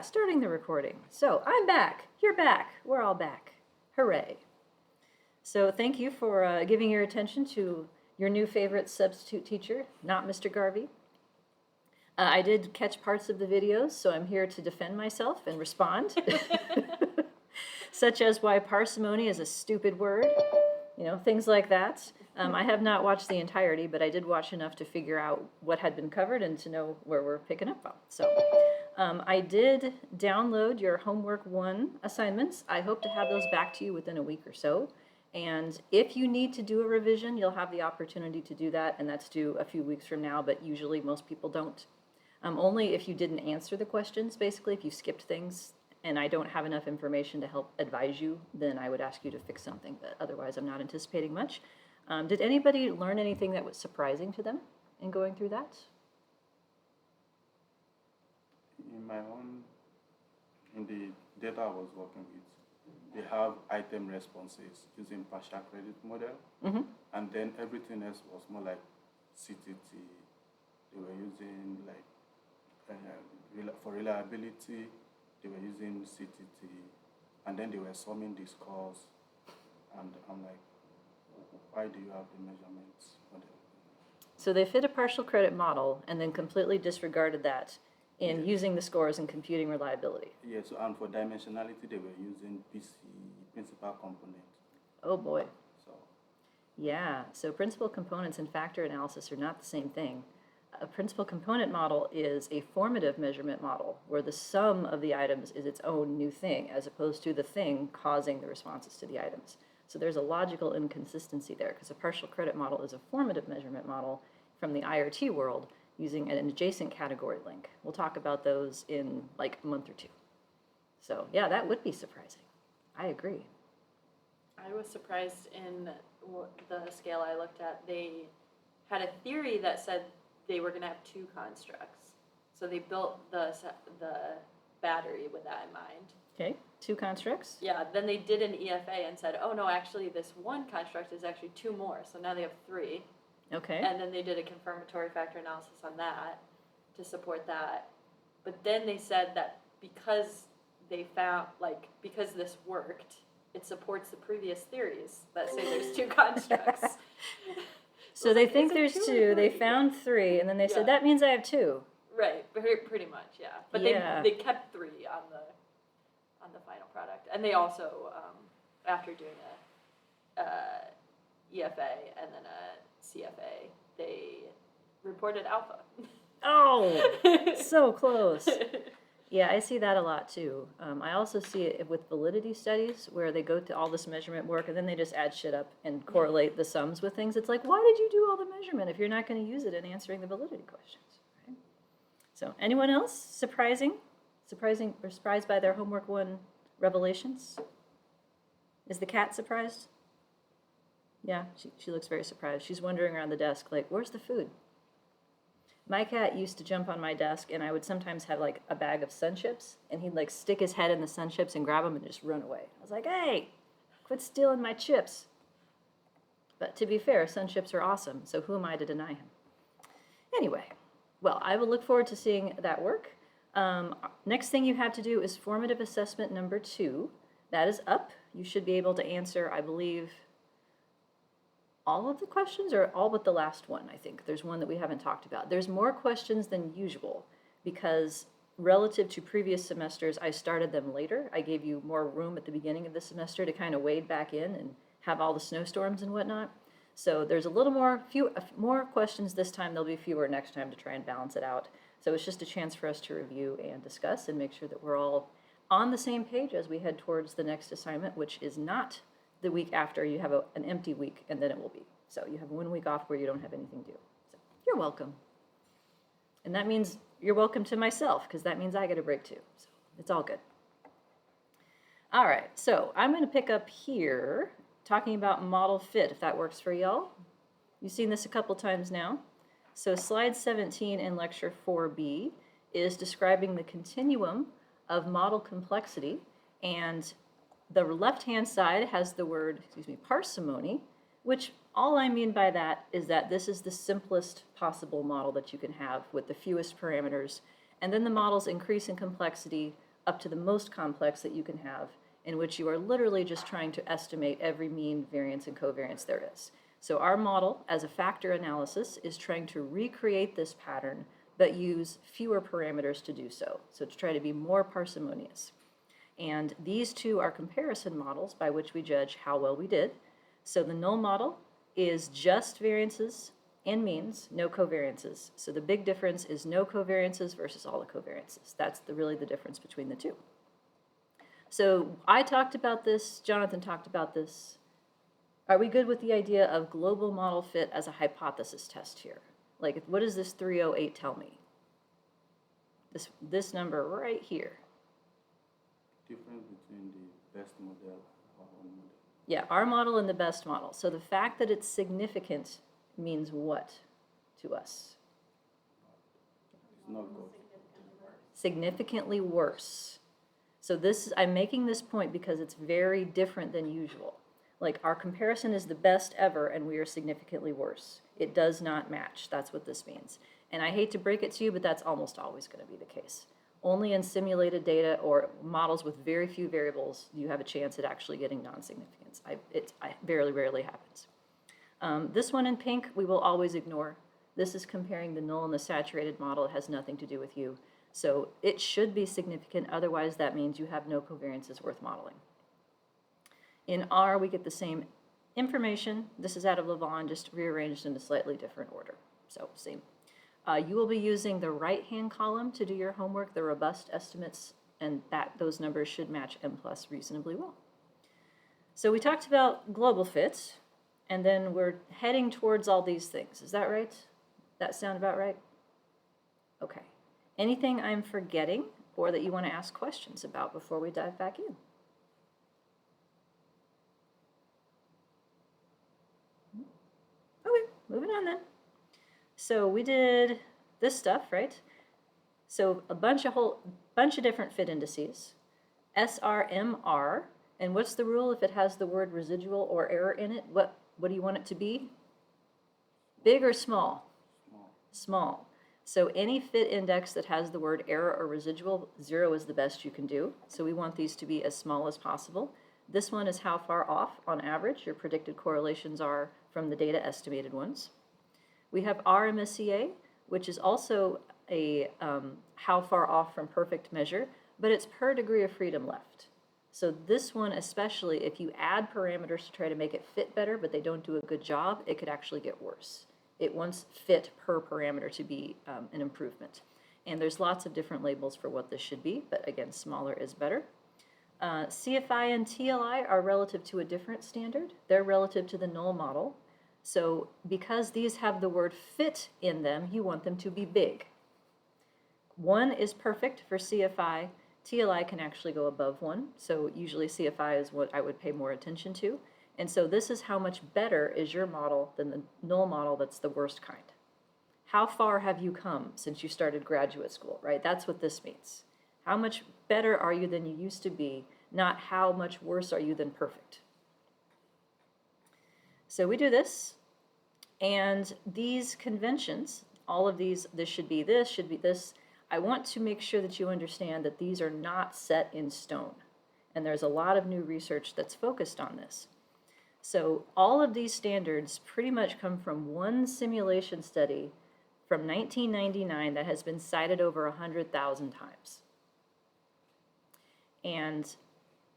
starting the recording. So I'm back. You're back. We're all back. Hooray. So thank you for giving your attention to your new favorite substitute teacher, not Mr. Garvey. I did catch parts of the videos, so I'm here to defend myself and respond. Such as why parsimony is a stupid word, you know, things like that. I have not watched the entirety, but I did watch enough to figure out what had been covered and to know where we're picking up from. So I did download your homework 1 assignments. I hope to have those back to you within a week or so. And if you need to do a revision, you'll have the opportunity to do that, and that's due a few weeks from now, but usually most people don't. Only if you didn't answer the questions, basically, if you skipped things and I don't have enough information to help advise you, then I would ask you to fix something, but otherwise I'm not anticipating much. Did anybody learn anything that was surprising to them in going through that? In my own, in the data I was working with, they have item responses using partial credit model, and then everything else was more like CTT. They were using like, for reliability, they were using CTT, and then they were summing the scores, and I'm like, why do you have the measurements model? So they fit a partial credit model and then completely disregarded that in using the scores and computing reliability. Yeah, so and for dimensionality, they were using PC, principal component. Oh boy. So Yeah, so principal components and factor analysis are not the same thing. A principal component model is a formative measurement model where the sum of the items is its own new thing as opposed to the thing causing the responses to the items. So there's a logical inconsistency there because a partial credit model is a formative measurement model from the IRT world using an adjacent category link. We'll talk about those in like a month or two. So yeah, that would be surprising. I agree. I was surprised in the scale I looked at. They had a theory that said they were going to have 2 constructs. So they built the battery with that in mind. Okay, 2 constructs. Yeah, then they did an EFA and said, oh no, actually this 1 construct is actually 2 more. So now they have 3. Okay. And then they did a confirmatory factor analysis on that to support that. But then they said that because they found, because this worked, it supports the previous theories that say there's 2 constructs. So they think there's 2, they found 3, and then they said, that means I have 2. Right, pretty much, yeah. But they kept 3 on the final product. And they also, after doing a EFA and then a CFA, they reported alpha. Oh, so close. Yeah, I see that a lot too. I also see it with validity studies where they go to all this measurement work and then they just add shit up and correlate the sums with things. It's like, why did you do all the measurement if you're not going to use it in answering the validity questions? Right? So anyone else surprised by their homework 1 revelations? Is the cat surprised? Yeah, she looks very surprised. She's wandering around the desk like, where's the food? My cat used to jump on my desk, and I would sometimes have like a bag of Sun Chips, and he'd like stick his head in the Sun Chips and grab them and just run away. I was like, hey, quit stealing my chips. But to be fair, Sun Chips are awesome, so who am I to deny him? Anyway, well, I will look forward to seeing that work. Next thing you have to do is formative assessment number 2. That is up. You should be able to answer, I believe, all of the questions or all but the last one, I think. There's one that we haven't talked about. There's more questions than usual because relative to previous semesters, I started them later. I gave you more room at the beginning of the semester to kind of wade back in and have all the snowstorms and whatnot. So there's a little more questions this time. There'll be fewer next time to try and balance it out. So it's just a chance for us to review and discuss and make sure that we're all on the same page as we head towards the next assignment, which is not the week after. You have an empty week, and then it will be. So you have 1 week off where you don't have anything due. So you're welcome. And that means you're welcome to myself, because that means I get a break too. So it's all good. All right, so I'm going to pick up here talking about model fit, if that works for y'all. You've seen this a couple times now. So slide 17 in lecture 4B is describing the continuum of model complexity, and the left-hand side has the word, parsimony, which all I mean by that is that this is the simplest possible model that you can have with the fewest parameters. And then the models increase in complexity up to the most complex that you can have, in which you are literally just trying to estimate every mean, variance, and covariance there is. So our model, as a factor analysis, is trying to recreate this pattern, but use fewer parameters to do so. So to try to be more parsimonious. And these two are comparison models by which we judge how well we did. So the null model is just variances and means, no covariances. So the big difference is no covariances versus all the covariances. That's really the difference between the two. So I talked about this, Jonathan talked about this. Are we good with the idea of global model fit as a hypothesis test here? Like, what does this 308 tell me? This number right here. Difference between the best model and our own model. Yeah, our model and the best model. So the fact that it's significant means what to us? It's not good. Significantly worse. So I'm making this point because it's very different than usual. Like, our comparison is the best ever and we are significantly worse. It does not match. That's what this means. And I hate to break it to you, but that's almost always going to be the case. Only in simulated data or models with very few variables do you have a chance at actually getting non-significance. It very rarely happens. This one in pink, we will always ignore. This is comparing the null and the saturated model. It has nothing to do with you. So it should be significant. Otherwise, that means you have no covariances worth modeling. In R, we get the same information. This is out of Lavon, just rearranged in a slightly different order. So same. You will be using the right-hand column to do your homework, the robust estimates, and those numbers should match M+ reasonably well. So we talked about global fit, and then we're heading towards all these things. Is that right? That sound about right? Okay. Anything I'm forgetting or that you want to ask questions about before we dive back in? Okay, moving on then. So we did this stuff, right? So a bunch of different fit indices, SRMR, and what's the rule if it has the word residual or error in it? What do you want it to be? Big or small? Small. Small. So any fit index that has the word error or residual, 0 is the best you can do. So we want these to be as small as possible. This one is how far off, on average, your predicted correlations are from the data estimated ones. We have RMSEA, which is also a how far off from perfect measure, but it's per degree of freedom left. So this one, especially if you add parameters to try to make it fit better, but they don't do a good job, it could actually get worse. It wants fit per parameter to be an improvement. And there's lots of different labels for what this should be, but again, smaller is better. CFI and TLI are relative to a different standard. They're relative to the null model. So because these have the word fit in them, you want them to be big. 1 is perfect for CFI. TLI can actually go above 1. So usually CFI is what I would pay more attention to. And so this is how much better is your model than the null model that's the worst kind. How far have you come since you started graduate school, right? That's what this means. How much better are you than you used to be, not how much worse are you than perfect. So we do this, and these conventions, all of these, this should be this, should be this. I want to make sure that you understand that these are not set in stone. And there's a lot of new research that's focused on this. So all of these standards pretty much come from one simulation study from 1999 that has been cited over 100,000 times. And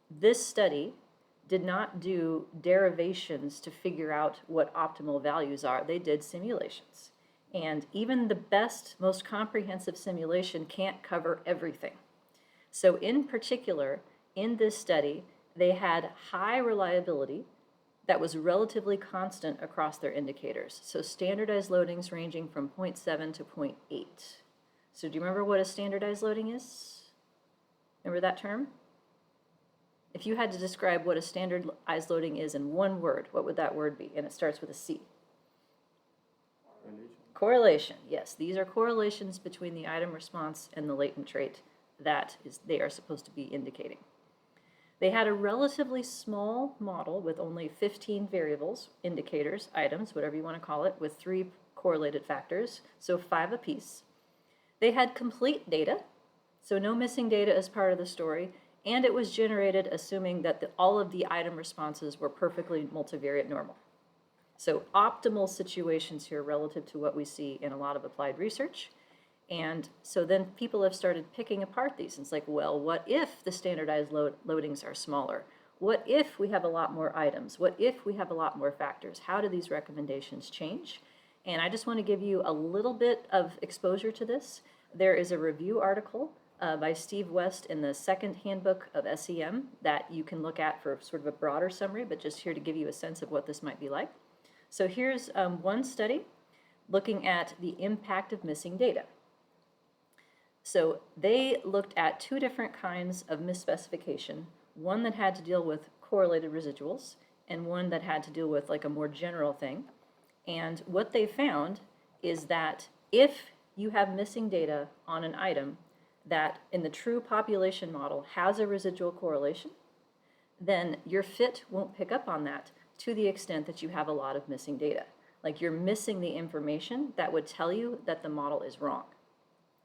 this study did not do derivations to figure out what optimal values are. They did simulations. And even the best, most comprehensive simulation can't cover everything. So in particular, in this study, they had high reliability that was relatively constant across their indicators. So standardized loadings ranging from 0.7 to 0.8. So do you remember what a standardized loading is? Remember that term? If you had to describe what a standardized loading is in one word, what would that word be? And it starts with a C. Correlation. Correlation, yes. These are correlations between the item response and the latent trait that they are supposed to be indicating. They had a relatively small model with only 15 variables, indicators, items, whatever you want to call it, with 3 correlated factors, so 5 apiece. They had complete data, So no missing data as part of the story, and it was generated assuming that all of the item responses were perfectly multivariate normal. So optimal situations here relative to what we see in a lot of applied research. And so then people have started picking apart these. And it's like, well, what if the standardized loadings are smaller? What if we have a lot more items? What if we have a lot more factors? How do these recommendations change? And I just want to give you a little bit of exposure to this. There is a review article by Steve West in the second handbook of SEM that you can look at for sort of a broader summary, but just here to give you a sense of what this might be like. So here's one study looking at the impact of missing data. So they looked at two different kinds of misspecification, one that had to deal with correlated residuals and one that had to deal with like a more general thing. And what they found is that if you have missing data on an item that in the true population model has a residual correlation, then your fit won't pick up on that to the extent that you have a lot of missing data. Like you're missing the information that would tell you that the model is wrong.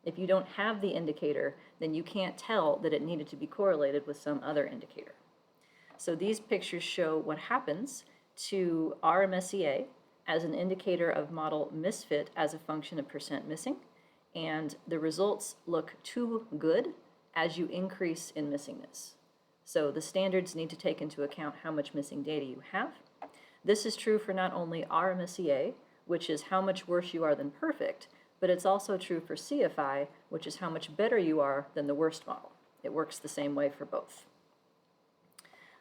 If you don't have the indicator, then you can't tell that it needed to be correlated with some other indicator. So these pictures show what happens to RMSEA as an indicator of model misfit as a function of percent missing, and the results look too good as you increase in missingness. So the standards need to take into account how much missing data you have. This is true for not only RMSEA, which is how much worse you are than perfect, but it's also true for CFI, which is how much better you are than the worst model. It works the same way for both.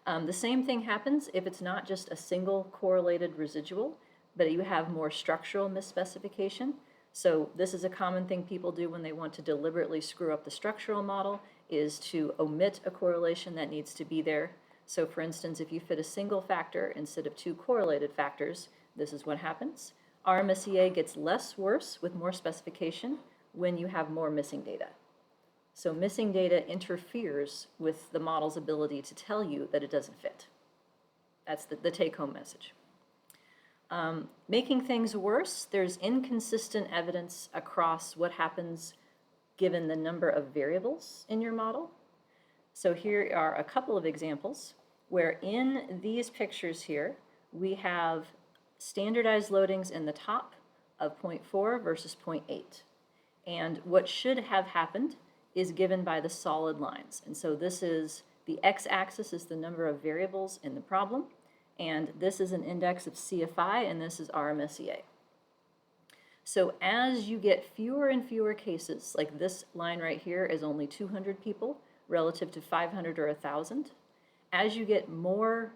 The same thing happens if it's not just a single correlated residual, but you have more structural misspecification. So this is a common thing people do when they want to deliberately screw up the structural model, is to omit a correlation that needs to be there. So for instance, if you fit a single factor instead of two correlated factors, this is what happens. RMSEA gets less worse with more specification when you have more missing data. So missing data interferes with the model's ability to tell you that it doesn't fit. That's the take-home message. Making things worse, there's inconsistent evidence across what happens given the number of variables in your model. So here are a couple of examples where in these pictures here, we have standardized loadings in the top of 0.4 versus 0.8. And what should have happened is given by the solid lines. And so this is, the x-axis is the number of variables in the problem, and this is an index of CFI, and this is RMSEA. So as you get fewer and fewer cases, like this line right here is only 200 people relative to 500 or 1,000. As you get more,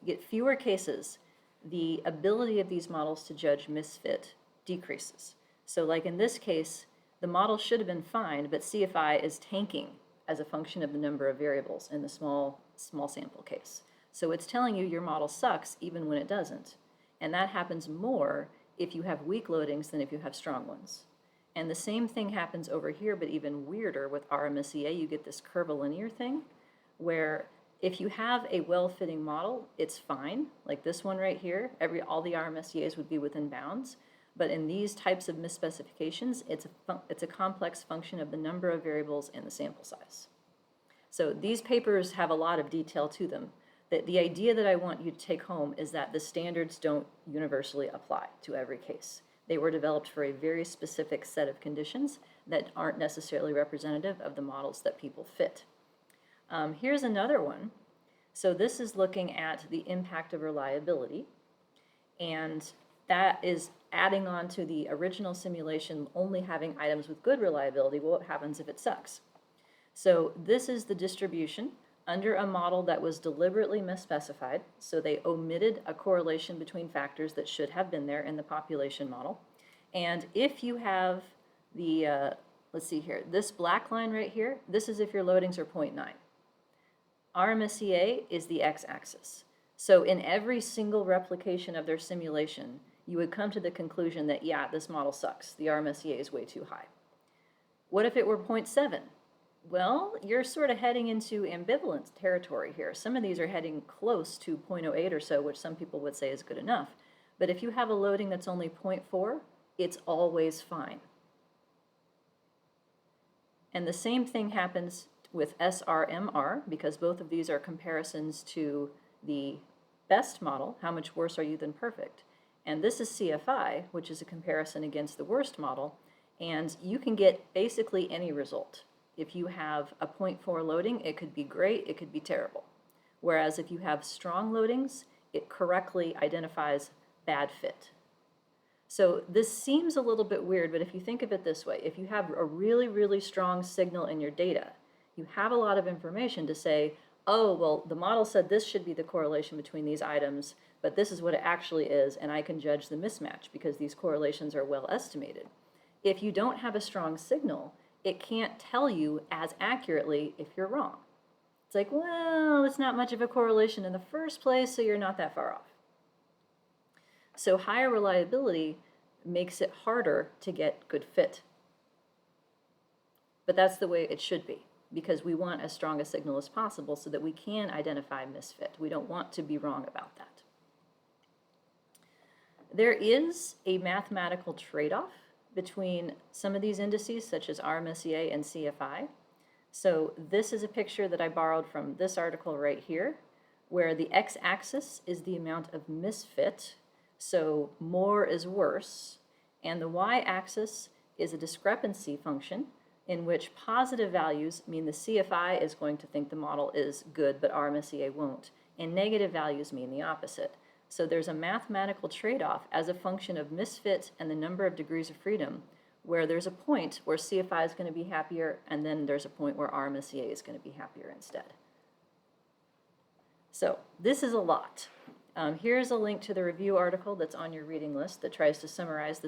get fewer cases, the ability of these models to judge misfit decreases. So like in this case, the model should have been fine, but CFI is tanking as a function of the number of variables in the small sample case. So it's telling you your model sucks even when it doesn't. And that happens more if you have weak loadings than if you have strong ones. And the same thing happens over here, but even weirder with RMSEA. You get this curvilinear thing where if you have a well-fitting model, it's fine. Like this one right here, all the RMSEAs would be within bounds. But in these types of misspecifications, it's a complex function of the number of variables and the sample size. So these papers have a lot of detail to them. The idea that I want you to take home is that the standards don't universally apply to every case. They were developed for a very specific set of conditions that aren't necessarily representative of the models that people fit. Here's another one. So this is looking at the impact of reliability, and that is adding on to the original simulation only having items with good reliability. Well, what happens if it sucks? So this is the distribution under a model that was deliberately misspecified. So they omitted a correlation between factors that should have been there in the population model. And if you have the, let's see here, this black line right here, this is if your loadings are 0.9. RMSEA is the x-axis. So in every single replication of their simulation, you would come to the conclusion that, yeah, this model sucks. The RMSEA is way too high. What if it were 0.7? Well, you're sort of heading into ambivalent territory here. Some of these are heading close to 0.08 or so, which some people would say is good enough. But if you have a loading that's only 0.4, it's always fine. And the same thing happens with SRMR, because both of these are comparisons to the best model, how much worse are you than perfect. And this is CFI, which is a comparison against the worst model, and you can get basically any result. If you have a 0.4 loading, it could be great, it could be terrible. Whereas if you have strong loadings, it correctly identifies bad fit. So this seems a little bit weird, but if you think of it this way, if you have a really, really strong signal in your data, you have a lot of information to say, oh, well, the model said this should be the correlation between these items, but this is what it actually is, and I can judge the mismatch because these correlations are well estimated. If you don't have a strong signal, it can't tell you as accurately if you're wrong. It's like, well, it's not much of a correlation in the first place, so you're not that far off. So higher reliability makes it harder to get good fit. But that's the way it should be, because we want as strong a signal as possible so that we can identify misfit. We don't want to be wrong about that. There is a mathematical trade-off between some of these indices, such as RMSEA and CFI. So this is a picture that I borrowed from this article right here, where the x-axis is the amount of misfit, so more is worse, and the y-axis is a discrepancy function in which positive values mean the CFI is going to think the model is good, but RMSEA won't, and negative values mean the opposite. So there's a mathematical trade-off as a function of misfit and the number of degrees of freedom, where there's a point where CFI is going to be happier, and then there's a point where RMSEA is going to be happier instead. So this is a lot. Here's a link to the review article that's on your reading list that tries to summarize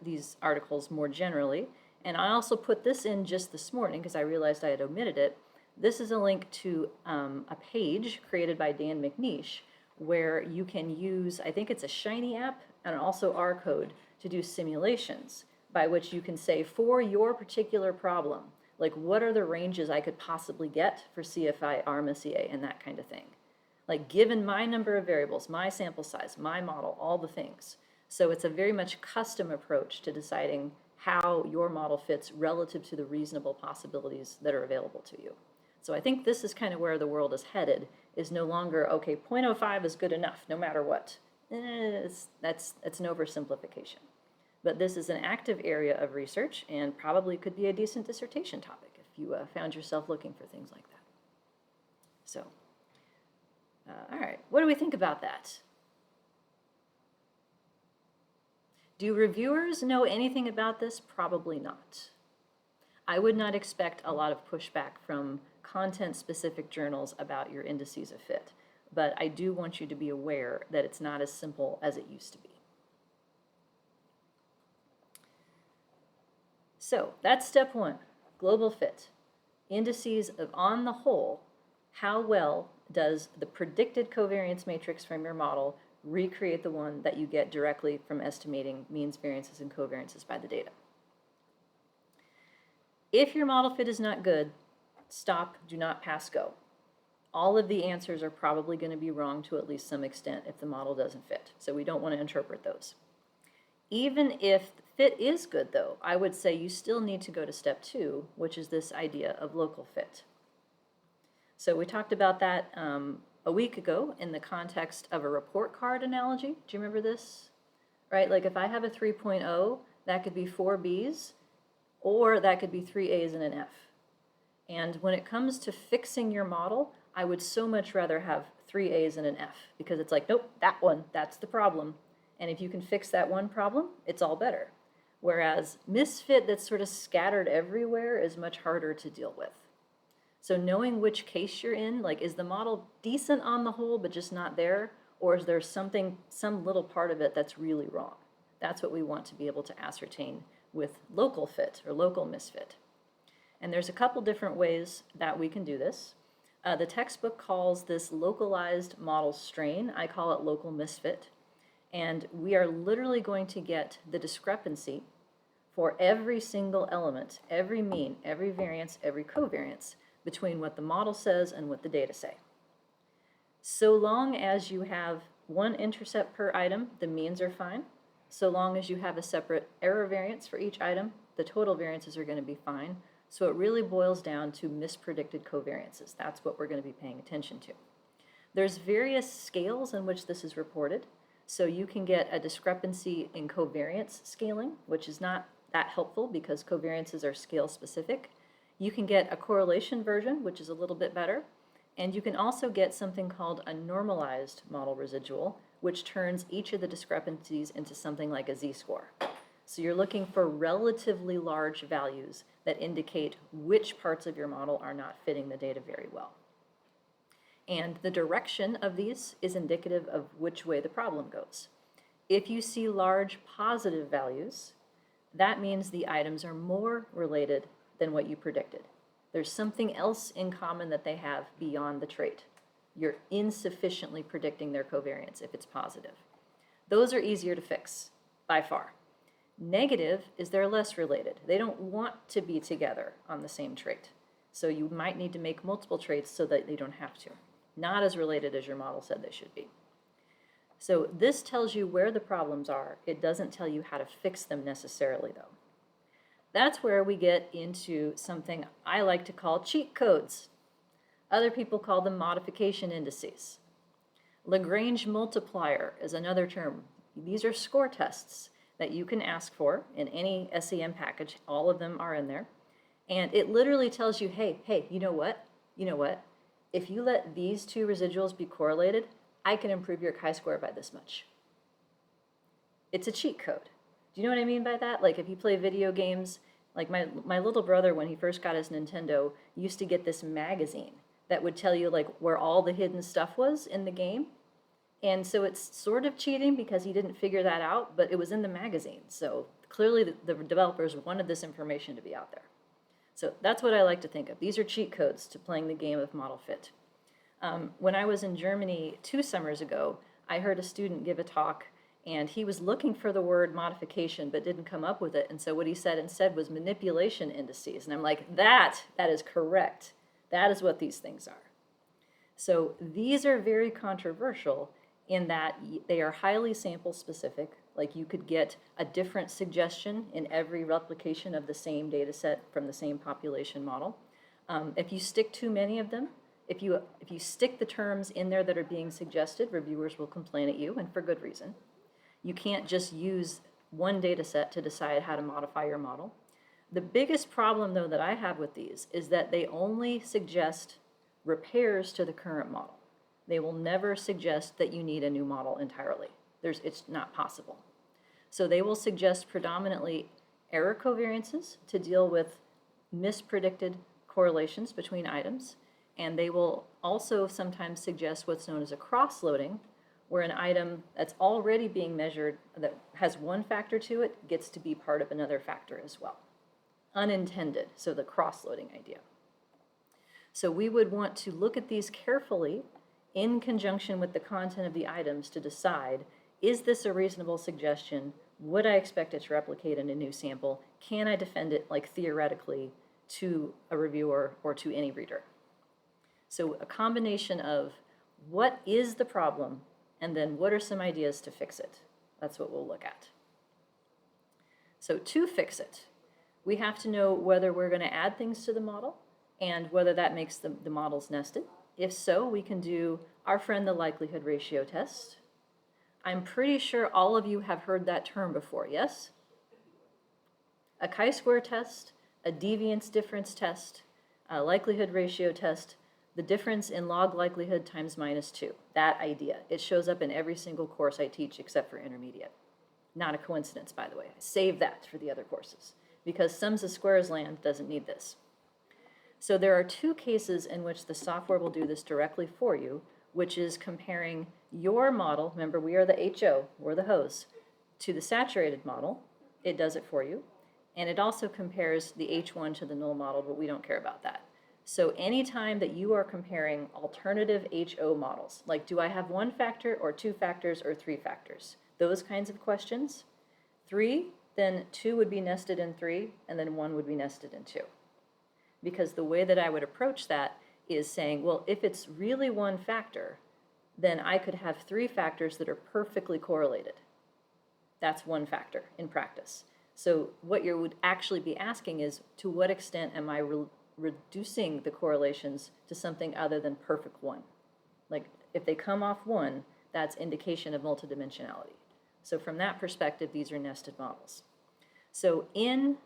these articles more generally. And I also put this in just this morning because I realized I had omitted it. This is a link to a page created by Dan McNeish where you can use, I think it's a Shiny app and also R code to do simulations by which you can say for your particular problem, like what are the ranges I could possibly get for CFI, RMSEA, and that kind of thing. Like given my number of variables, my sample size, my model, all the things. So it's a very much custom approach to deciding how your model fits relative to the reasonable possibilities that are available to you. So I think this is kind of where the world is headed, is no longer, okay, 0.05 is good enough no matter what. That's an oversimplification. But this is an active area of research and probably could be a decent dissertation topic if you found yourself looking for things like that. So, all right, what do we think about that? Do reviewers know anything about this? Probably not. I would not expect a lot of pushback from content-specific journals about your indices of fit, but I do want you to be aware that it's not as simple as it used to be. So that's step one, global fit. Indices of, on the whole, how well does the predicted covariance matrix from your model recreate the one that you get directly from estimating means, variances, and covariances by the data. If your model fit is not good, stop, do not pass go. All of the answers are probably going to be wrong to at least some extent if the model doesn't fit, so we don't want to interpret those. Even if fit is good, though, I would say you still need to go to step 2, which is this idea of local fit. So we talked about that a week ago in the context of a report card analogy. Do you remember this? Right, like if I have a 3.0, that could be 4 Bs, or that could be 3 As and an F. And when it comes to fixing your model, I would so much rather have 3 As and an F, because it's like, nope, that one, that's the problem. And if you can fix that one problem, it's all better. Whereas misfit that's sort of scattered everywhere is much harder to deal with. So knowing which case you're in, like is the model decent on the whole but just not there, or is there something, some little part of it that's really wrong? That's what we want to be able to ascertain with local fit or local misfit. And there's a couple different ways that we can do this. The textbook calls this localized model strain. I call it local misfit. And we are literally going to get the discrepancy for every single element, every mean, every variance, every covariance between what the model says and what the data say. So long as you have one intercept per item, the means are fine. So long as you have a separate error variance for each item, the total variances are going to be fine. So it really boils down to mispredicted covariances. That's what we're going to be paying attention to. There's various scales in which this is reported. So you can get a discrepancy in covariance scaling, which is not that helpful because covariances are scale specific. You can get a correlation version, which is a little bit better. And you can also get something called a normalized model residual, which turns each of the discrepancies into something like a z-score. So you're looking for relatively large values that indicate which parts of your model are not fitting the data very well. And the direction of these is indicative of which way the problem goes. If you see large positive values, that means the items are more related than what you predicted. There's something else in common that they have beyond the trait. You're insufficiently predicting their covariance if it's positive. Those are easier to fix, by far. Negative is they're less related. They don't want to be together on the same trait. So you might need to make multiple traits so that they don't have to. Not as related as your model said they should be. So this tells you where the problems are. It doesn't tell you how to fix them necessarily, though. That's where we get into something I like to call cheat codes. Other people call them modification indices. Lagrange multiplier is another term. These are score tests that you can ask for in any SEM package. All of them are in there. And it literally tells you, hey, you know what? If you let these two residuals be correlated, I can improve your chi-score by this much. It's a cheat code. Do you know what I mean by that? Like if you play video games, like my little brother, when he first got his Nintendo, used to get this magazine that would tell you like where all the hidden stuff was in the game. And so it's sort of cheating because he didn't figure that out, but it was in the magazine. So clearly the developers wanted this information to be out there. So that's what I like to think of. These are cheat codes to playing the game of model fit. When I was in Germany 2 summers ago, I heard a student give a talk, and he was looking for the word modification but didn't come up with it. And so what he said instead was manipulation indices. And I'm like, that is correct. That is what these things are. So these are very controversial in that they are highly sample specific. Like you could get a different suggestion in every replication of the same data set from the same population model. If you stick too many of them, if you stick the terms in there that are being suggested, reviewers will complain at you, and for good reason. You can't just use one data set to decide how to modify your model. The biggest problem, though, that I have with these is that they only suggest repairs to the current model. They will never suggest that you need a new model entirely. It's not possible. So they will suggest predominantly error covariances to deal with mispredicted correlations between items, and they will also sometimes suggest what's known as a cross-loading, where an item that's already being measured that has one factor to it gets to be part of another factor as well. Unintended, so the cross-loading idea. So we would want to look at these carefully in conjunction with the content of the items to decide, is this a reasonable suggestion? Would I expect it to replicate in a new sample? Can I defend it, like theoretically, to a reviewer or to any reader? So a combination of what is the problem and then what are some ideas to fix it? That's what we'll look at. So to fix it, we have to know whether we're going to add things to the model and whether that makes the models nested. If so, we can do our friend the likelihood ratio test. I'm pretty sure all of you have heard that term before, yes? A chi-square test, a deviance difference test, a likelihood ratio test, the difference in log likelihood times -2. That idea. It shows up in every single course I teach except for intermediate. Not a coincidence, by the way. I save that for the other courses because sums of squares land doesn't need this. So there are 2 cases in which the software will do this directly for you, which is comparing your model, remember we are the HO, we're the hose, to the saturated model. It does it for you. And it also compares the H1 to the null model, but we don't care about that. So anytime that you are comparing alternative HO models, like do I have 1 factor or 2 factors or 3 factors, those kinds of questions, 3, then 2 would be nested in 3, and then 1 would be nested in 2. Because the way that I would approach that is saying, well, if it's really 1 factor, then I could have 3 factors that are perfectly correlated. That's 1 factor in practice. So what you would actually be asking is, to what extent am I reducing the correlations to something other than perfect 1? Like, if they come off 1, that's indication of multidimensionality. So from that perspective, these are nested models. So in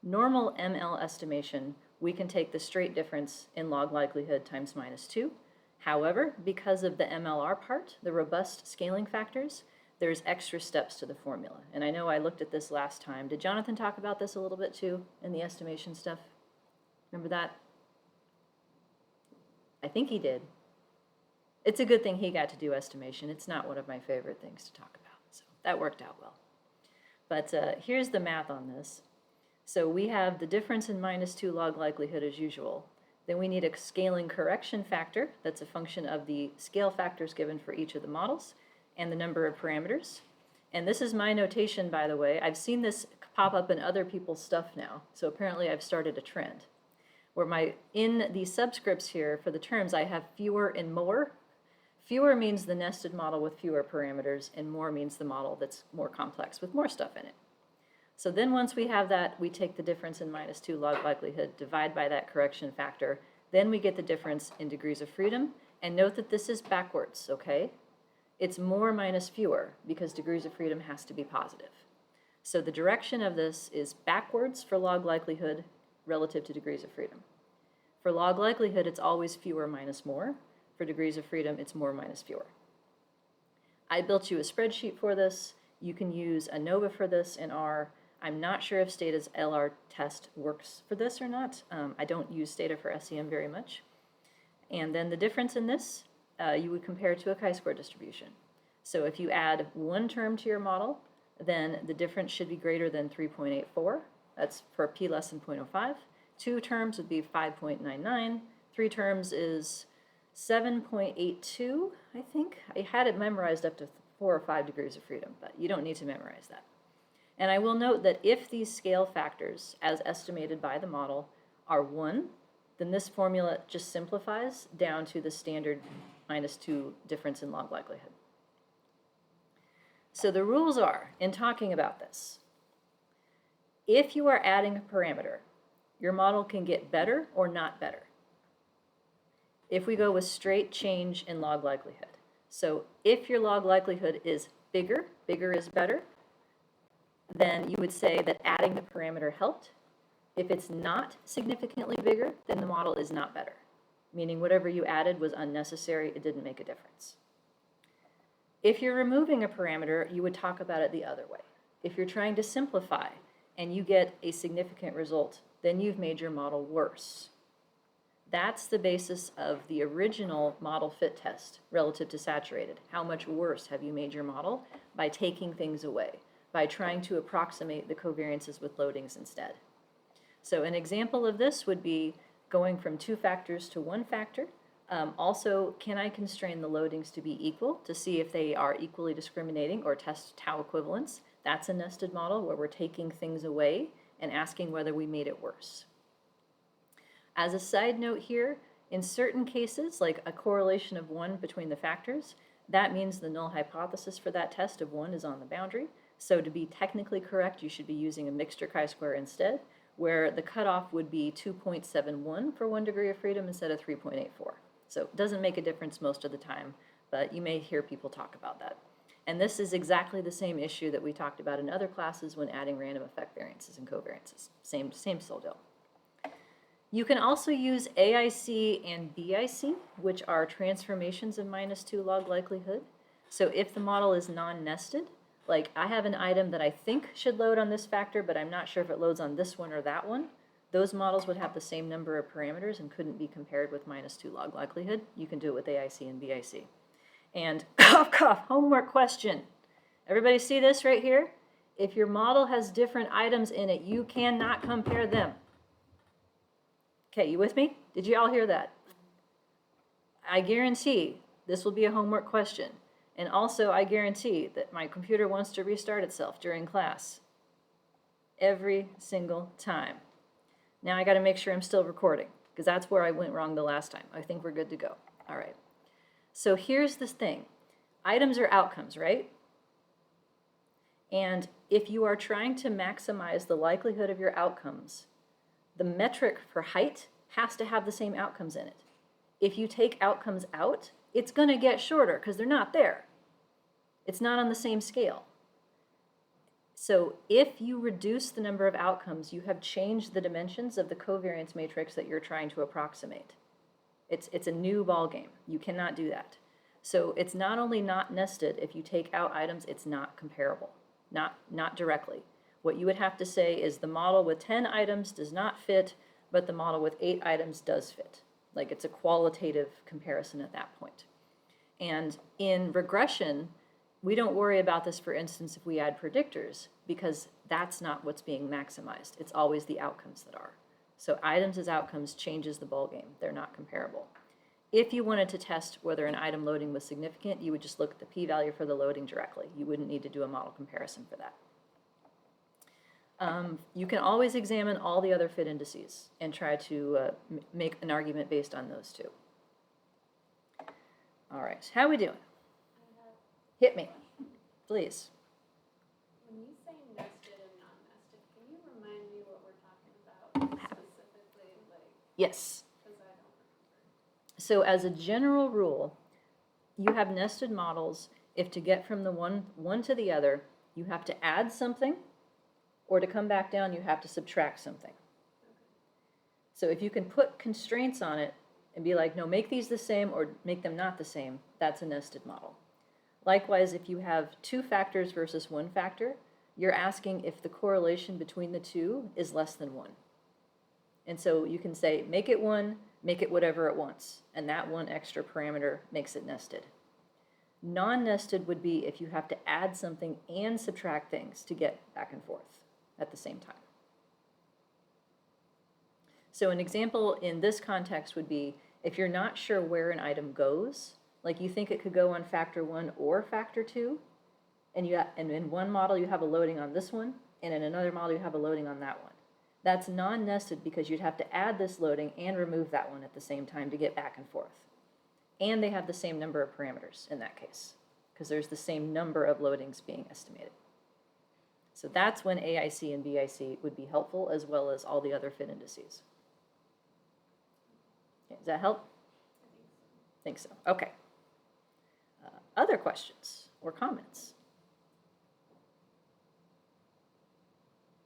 normal ML estimation, we can take the straight difference in log likelihood times -2. However, because of the MLR part, the robust scaling factors, there's extra steps to the formula. And I know I looked at this last time. Did Jonathan talk about this a little bit too in the estimation stuff? Remember that? I think he did. It's a good thing he got to do estimation. It's not one of my favorite things to talk about. So that worked out well. But here's the math on this. So we have the difference in -2 log likelihood as usual. Then we need a scaling correction factor. That's a function of the scale factors given for each of the models and the number of parameters. And this is my notation, by the way. I've seen this pop up in other people's stuff now. So apparently I've started a trend where in the subscripts here for the terms, I have fewer and more. Fewer means the nested model with fewer parameters, and more means the model that's more complex with more stuff in it. So then once we have that, we take the difference in -2 log likelihood, divide by that correction factor, then we get the difference in degrees of freedom. And note that this is backwards, okay? It's more minus fewer, because degrees of freedom has to be positive. So the direction of this is backwards for log likelihood relative to degrees of freedom. For log likelihood, it's always fewer minus more. For degrees of freedom, it's more minus fewer. I built you a spreadsheet for this. You can use ANOVA for this in R. I'm not sure if Stata's LR test works for this or not. I don't use Stata for SEM very much. And then the difference in this, you would compare to a chi-square distribution. So if you add 1 term to your model, then the difference should be greater than 3.84. That's for p less than 0.05. 2 terms would be 5.99. 3 terms is 7.82, I think. I had it memorized up to 4 or 5 degrees of freedom, but you don't need to memorize that. And I will note that if these scale factors, as estimated by the model, are 1, then this formula just simplifies down to the standard -2 difference in log likelihood. So the rules are, in talking about this, if you are adding a parameter, your model can get better or not better if we go with straight change in log likelihood. So if your log likelihood is bigger is better, then you would say that adding the parameter helped. If it's not significantly bigger, then the model is not better, meaning whatever you added was unnecessary, it didn't make a difference. If you're removing a parameter, you would talk about it the other way. If you're trying to simplify and you get a significant result, then you've made your model worse. That's the basis of the original model fit test relative to saturated. How much worse have you made your model by taking things away, by trying to approximate the covariances with loadings instead? So an example of this would be going from 2 factors to 1 factor. Also, can I constrain the loadings to be equal to see if they are equally discriminating or test tau equivalence? That's a nested model where we're taking things away and asking whether we made it worse. As a side note here, in certain cases, like a correlation of 1 between the factors, that means the null hypothesis for that test of 1 is on the boundary. So to be technically correct, you should be using a mixture chi-square instead, where the cutoff would be 2.71 for 1 degree of freedom instead of 3.84. So it doesn't make a difference most of the time, but you may hear people talk about that. And this is exactly the same issue that we talked about in other classes when adding random effect variances and covariances. Same still deal. You can also use AIC and BIC, which are transformations of -2 log likelihood. So if the model is non-nested, like I have an item that I think should load on this factor, but I'm not sure if it loads on this one or that one, those models would have the same number of parameters and couldn't be compared with -2 log likelihood. You can do it with AIC and BIC. And cough, cough, homework question. Everybody see this right here? If your model has different items in it, you cannot compare them. Okay, you with me? Did you all hear that? I guarantee this will be a homework question. And also, I guarantee that my computer wants to restart itself during class. Every single time. Now I got to make sure I'm still recording, because that's where I went wrong the last time. I think we're good to go. All right. So here's this thing. Items are outcomes, right? And if you are trying to maximize the likelihood of your outcomes, the metric for height has to have the same outcomes in it. If you take outcomes out, it's going to get shorter because they're not there. It's not on the same scale. So if you reduce the number of outcomes, you have changed the dimensions of the covariance matrix that you're trying to approximate. It's a new ballgame. You cannot do that. So it's not only not nested, if you take out items, it's not comparable, not directly. What you would have to say is the model with 10 items does not fit, but the model with 8 items does fit. Like it's a qualitative comparison at that point. And in regression, we don't worry about this, for instance, if we add predictors, because that's not what's being maximized. It's always the outcomes that are. So items as outcomes changes the ballgame. They're not comparable. If you wanted to test whether an item loading was significant, you would just look at the p-value for the loading directly. You wouldn't need to do a model comparison for that. You can always examine all the other fit indices and try to make an argument based on those two. All right, how are we doing? Hit me, please. When you say nested and non-nested, can you remind me what we're talking about specifically? Yes. Because I don't remember. So as a general rule, you have nested models if to get from the one to the other, you have to add something, or to come back down, you have to subtract something. So if you can put constraints on it and be like, no, make these the same or make them not the same, that's a nested model. Likewise, if you have 2 factors versus 1 factor, you're asking if the correlation between the two is less than 1. And so you can say, make it 1, make it whatever it wants, and that one extra parameter makes it nested. Non-nested would be if you have to add something and subtract things to get back and forth at the same time. So an example in this context would be if you're not sure where an item goes, like you think it could go on factor 1 or factor 2, and in one model you have a loading on this one, and in another model you have a loading on that one. That's non-nested because you'd have to add this loading and remove that one at the same time to get back and forth. And they have the same number of parameters in that case, because there's the same number of loadings being estimated. So that's when AIC and BIC would be helpful, as well as all the other fit indices. Okay, does that help? I think so. Okay. Other questions or comments?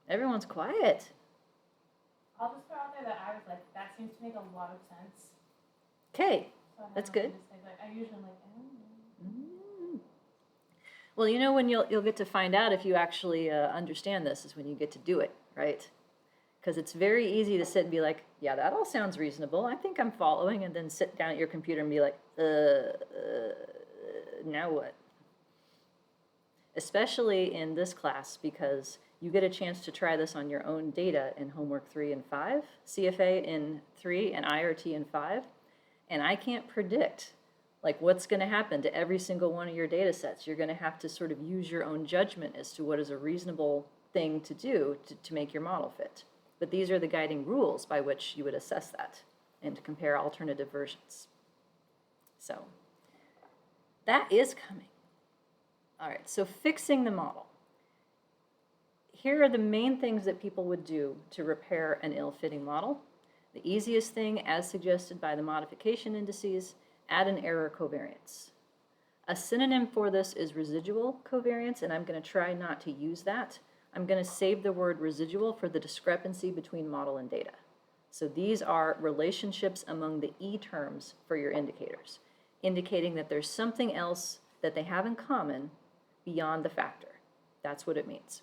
Everyone's quiet. I'll just throw out there that I was like, that seems to make a lot of sense. Okay, So I have that's nothing good. to say, but I usually am like, I don't know. Well, you know when you'll get to find out if you actually understand this is when you get to do it, right? Because it's very easy to sit and be like, yeah, that all sounds reasonable. I think I'm following, and then sit down at your computer and be like, now what? Especially in this class, because you get a chance to try this on your own data in homework 3 and 5, CFA in 3, and IRT in 5. And I can't predict like what's going to happen to every single one of your data sets. You're going to have to sort of use your own judgment as to what is a reasonable thing to do to make your model fit. But these are the guiding rules by which you would assess that and to compare alternative versions. So that is coming. All right, so fixing the model. Here are the main things that people would do to repair an ill-fitting model. The easiest thing, as suggested by the modification indices, add an error covariance. A synonym for this is residual covariance, and I'm going to try not to use that. I'm going to save the word residual for the discrepancy between model and data. So these are relationships among the E terms for your indicators, indicating that there's something else that they have in common beyond the factor. That's what it means.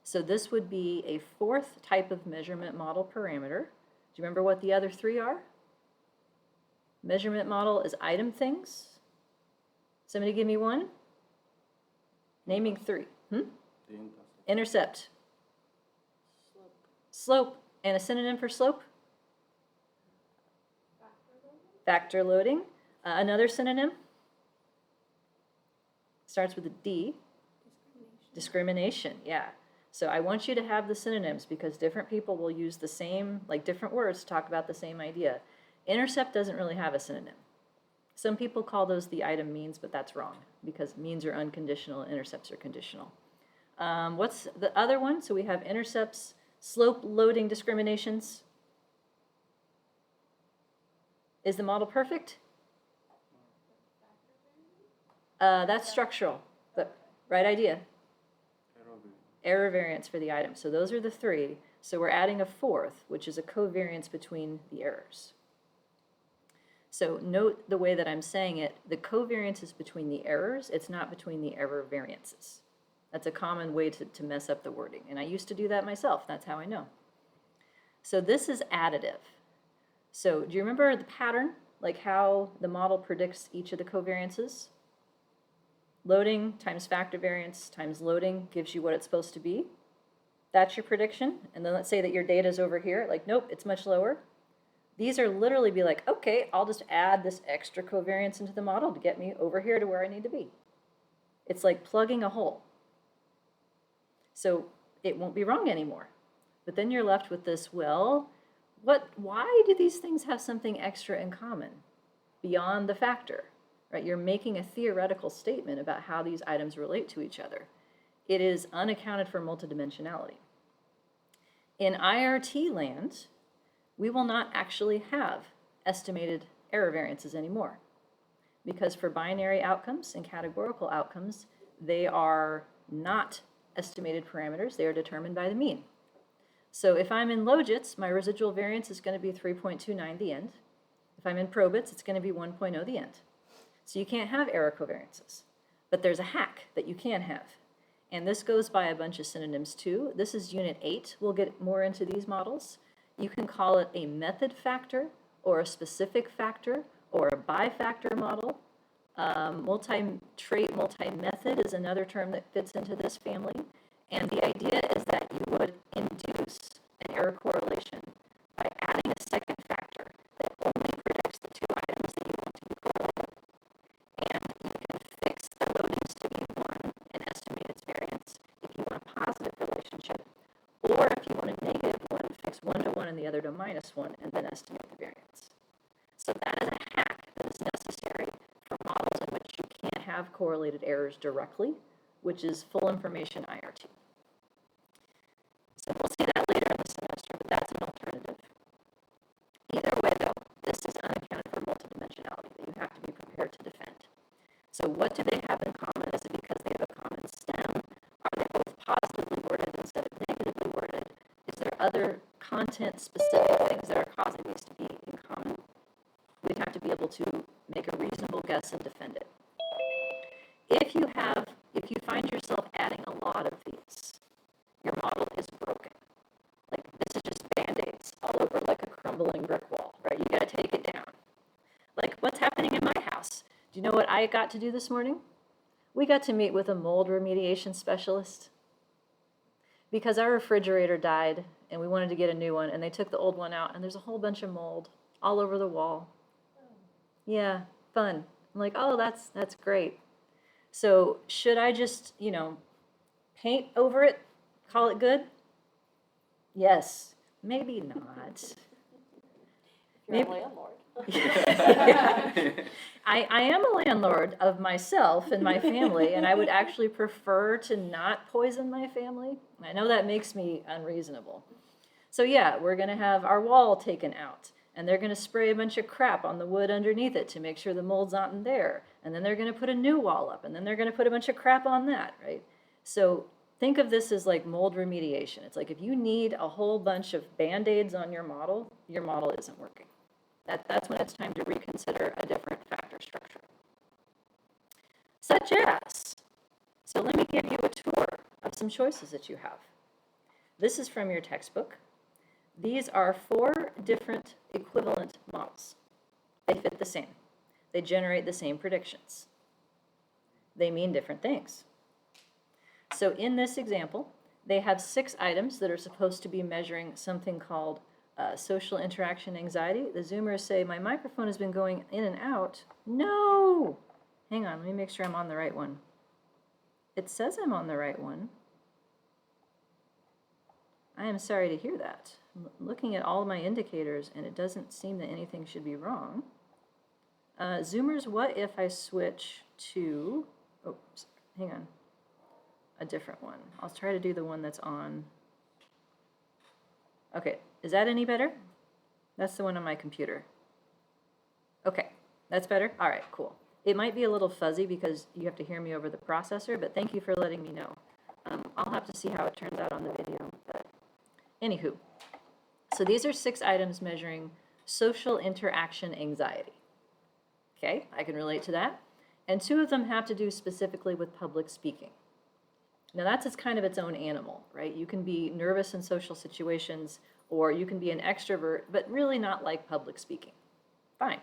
So this would be a 4th type of measurement model parameter. Do you remember what the other 3 are? Measurement model is item things. Somebody give me one? Naming 3. The intercept. Intercept. Slope. And a synonym for slope? Factor loading. Another synonym? Starts with a D. Discrimination, yeah. So I want you to have the synonyms because different people will use the same, like different words to talk about the same idea. Intercept doesn't really have a synonym. Some people call those the item means, but that's wrong because means are unconditional and intercepts are conditional. What's the other one? So we have intercepts, slope loading discriminations. Is the model perfect? That's structural, but right idea. Error variance for the item. So those are the three. So we're adding a fourth, which is a covariance between the errors. So note the way that I'm saying it, the covariance is between the errors, it's not between the error variances. That's a common way to mess up the wording, and I used to do that myself, that's how I know. So this is additive. So do you remember the pattern, like how the model predicts each of the covariances? Loading times factor variance times loading gives you what it's supposed to be. That's your prediction, and then let's say that your data is over here, like nope, it's much lower. These are literally be like, okay, I'll just add this extra covariance into the model to get me over here to where I need to be. It's like plugging a hole. So it won't be wrong anymore. But then you're left with this, well, why do these things have something extra in common beyond the factor, right? You're making a theoretical statement about how these items relate to each other. It is unaccounted for multidimensionality. In IRT land, we will not actually have estimated error variances anymore. Because for binary outcomes and categorical outcomes, they are not estimated parameters, they are determined by the mean. So if I'm in logits, my residual variance is going to be 3.29 the end. If I'm in probits, it's going to be 1.0 the end. So you can't have error covariances. But there's a hack that you can have. And this goes by a bunch of synonyms too. This is Unit 8. We'll get more into these models. You can call it a method factor, or a specific factor, or a bifactor model. Multi-trait, multi-method is another term that fits into this family. And the idea is that you would induce an error correlation by adding a second factor that only predicts the two items that you want to be correlated. And you can fix the loadings to be 1 and estimate its variance if you want a positive relationship. Or if you want a negative one, fix 1 to 1 and the other to -1, and then estimate the variance. So that is a hack that is necessary for models in which you can't have correlated errors directly, which is full information IRT. So we'll see that later in the semester, but that's an alternative. Either way, though, this is unaccounted for multidimensionality that you have to be prepared to defend. So what do they have in common? Is it because they have a common stem? Are they both positively worded instead of negatively worded? Is there other content-specific things that are causing these to be in common? We'd have to be able to make a reasonable guess and defend it. If you find yourself adding a lot of these, your model is broken. Like, this is just Band-Aids all over like a crumbling brick wall, right? You gotta take it down. Like, what's happening in my house? Do you know what I got to do this morning? We got to meet with a mold remediation specialist because our refrigerator died and we wanted to get a new one, and they took the old one out and there's a whole bunch of mold all over the wall. Yeah, fun. I'm like, oh, that's great. So should I just, paint over it, call it good? Yes, maybe not. You're a landlord. I am a landlord of myself and my family, and I would actually prefer to not poison my family. I know that makes me unreasonable. So yeah, we're going to have our wall taken out, and they're going to spray a bunch of crap on the wood underneath it to make sure the mold's not in there. And then they're going to put a new wall up, and then they're going to put a bunch of crap on that, right? So think of this as like mold remediation. It's like if you need a whole bunch of Band-Aids on your model isn't working. That's when it's time to reconsider a different factor structure. Such as, so let me give you a tour of some choices that you have. This is from your textbook. These are 4 different equivalent models. They fit the same. They generate the same predictions. They mean different things. So in this example, they have 6 items that are supposed to be measuring something called social interaction anxiety. The Zoomers say, my microphone has been going in and out. No! Hang on, let me make sure I'm on the right one. It says I'm on the right one. I am sorry to hear that. I'm looking at all of my indicators, and it doesn't seem that anything should be wrong. Zoomers, what if I switch to, hang on. a different one. I'll try to do the one that's on. Okay, is that any better? That's the one on my computer. Okay, that's better? All right, cool. It might be a little fuzzy because you have to hear me over the processor, but thank you for letting me know. I'll have to see how it turns out on the video. But anywho, so these are 6 items measuring social interaction anxiety. Okay, I can relate to that. And 2 of them have to do specifically with public speaking. Now that's kind of its own animal, right? You can be nervous in social situations, or you can be an extrovert, but really not like public speaking. Fine.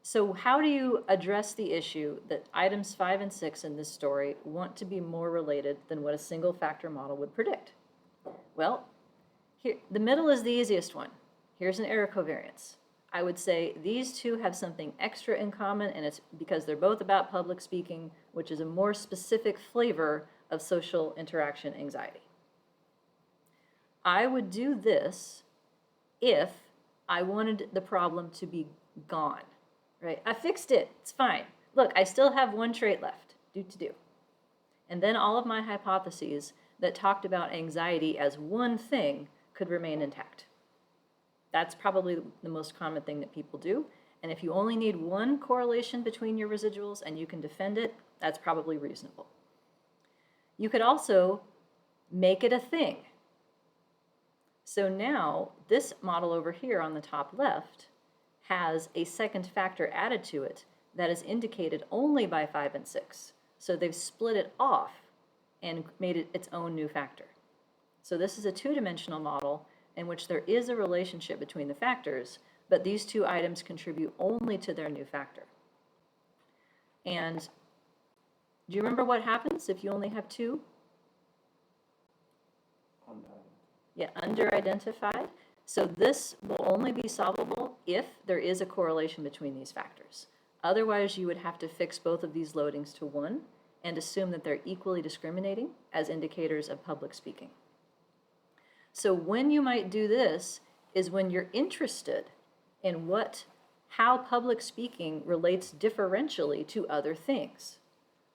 So how do you address the issue that items 5 and 6 in this story want to be more related than what a single factor model would predict? Well, here, the middle is the easiest one. Here's an error covariance. I would say these 2 have something extra in common, and it's because they're both about public speaking, which is a more specific flavor of social interaction anxiety. I would do this if I wanted the problem to be gone, right? I fixed it, it's fine. Look, I still have 1 trait left, do. And then all of my hypotheses that talked about anxiety as one thing could remain intact. That's probably the most common thing that people do. And if you only need 1 correlation between your residuals and you can defend it, that's probably reasonable. You could also make it a thing. So now this model over here on the top left has a second factor added to it that is indicated only by 5 and 6. So they've split it off and made it its own new factor. So this is a 2-dimensional model in which there is a relationship between the factors, but these 2 items contribute only to their new factor. And do you remember what happens if you only have 2? Yeah, under-identified. So this will only be solvable if there is a correlation between these factors. Otherwise, you would have to fix both of these loadings to 1 and assume that they're equally discriminating as indicators of public speaking. So when you might do this is when you're interested in how public speaking relates differentially to other things.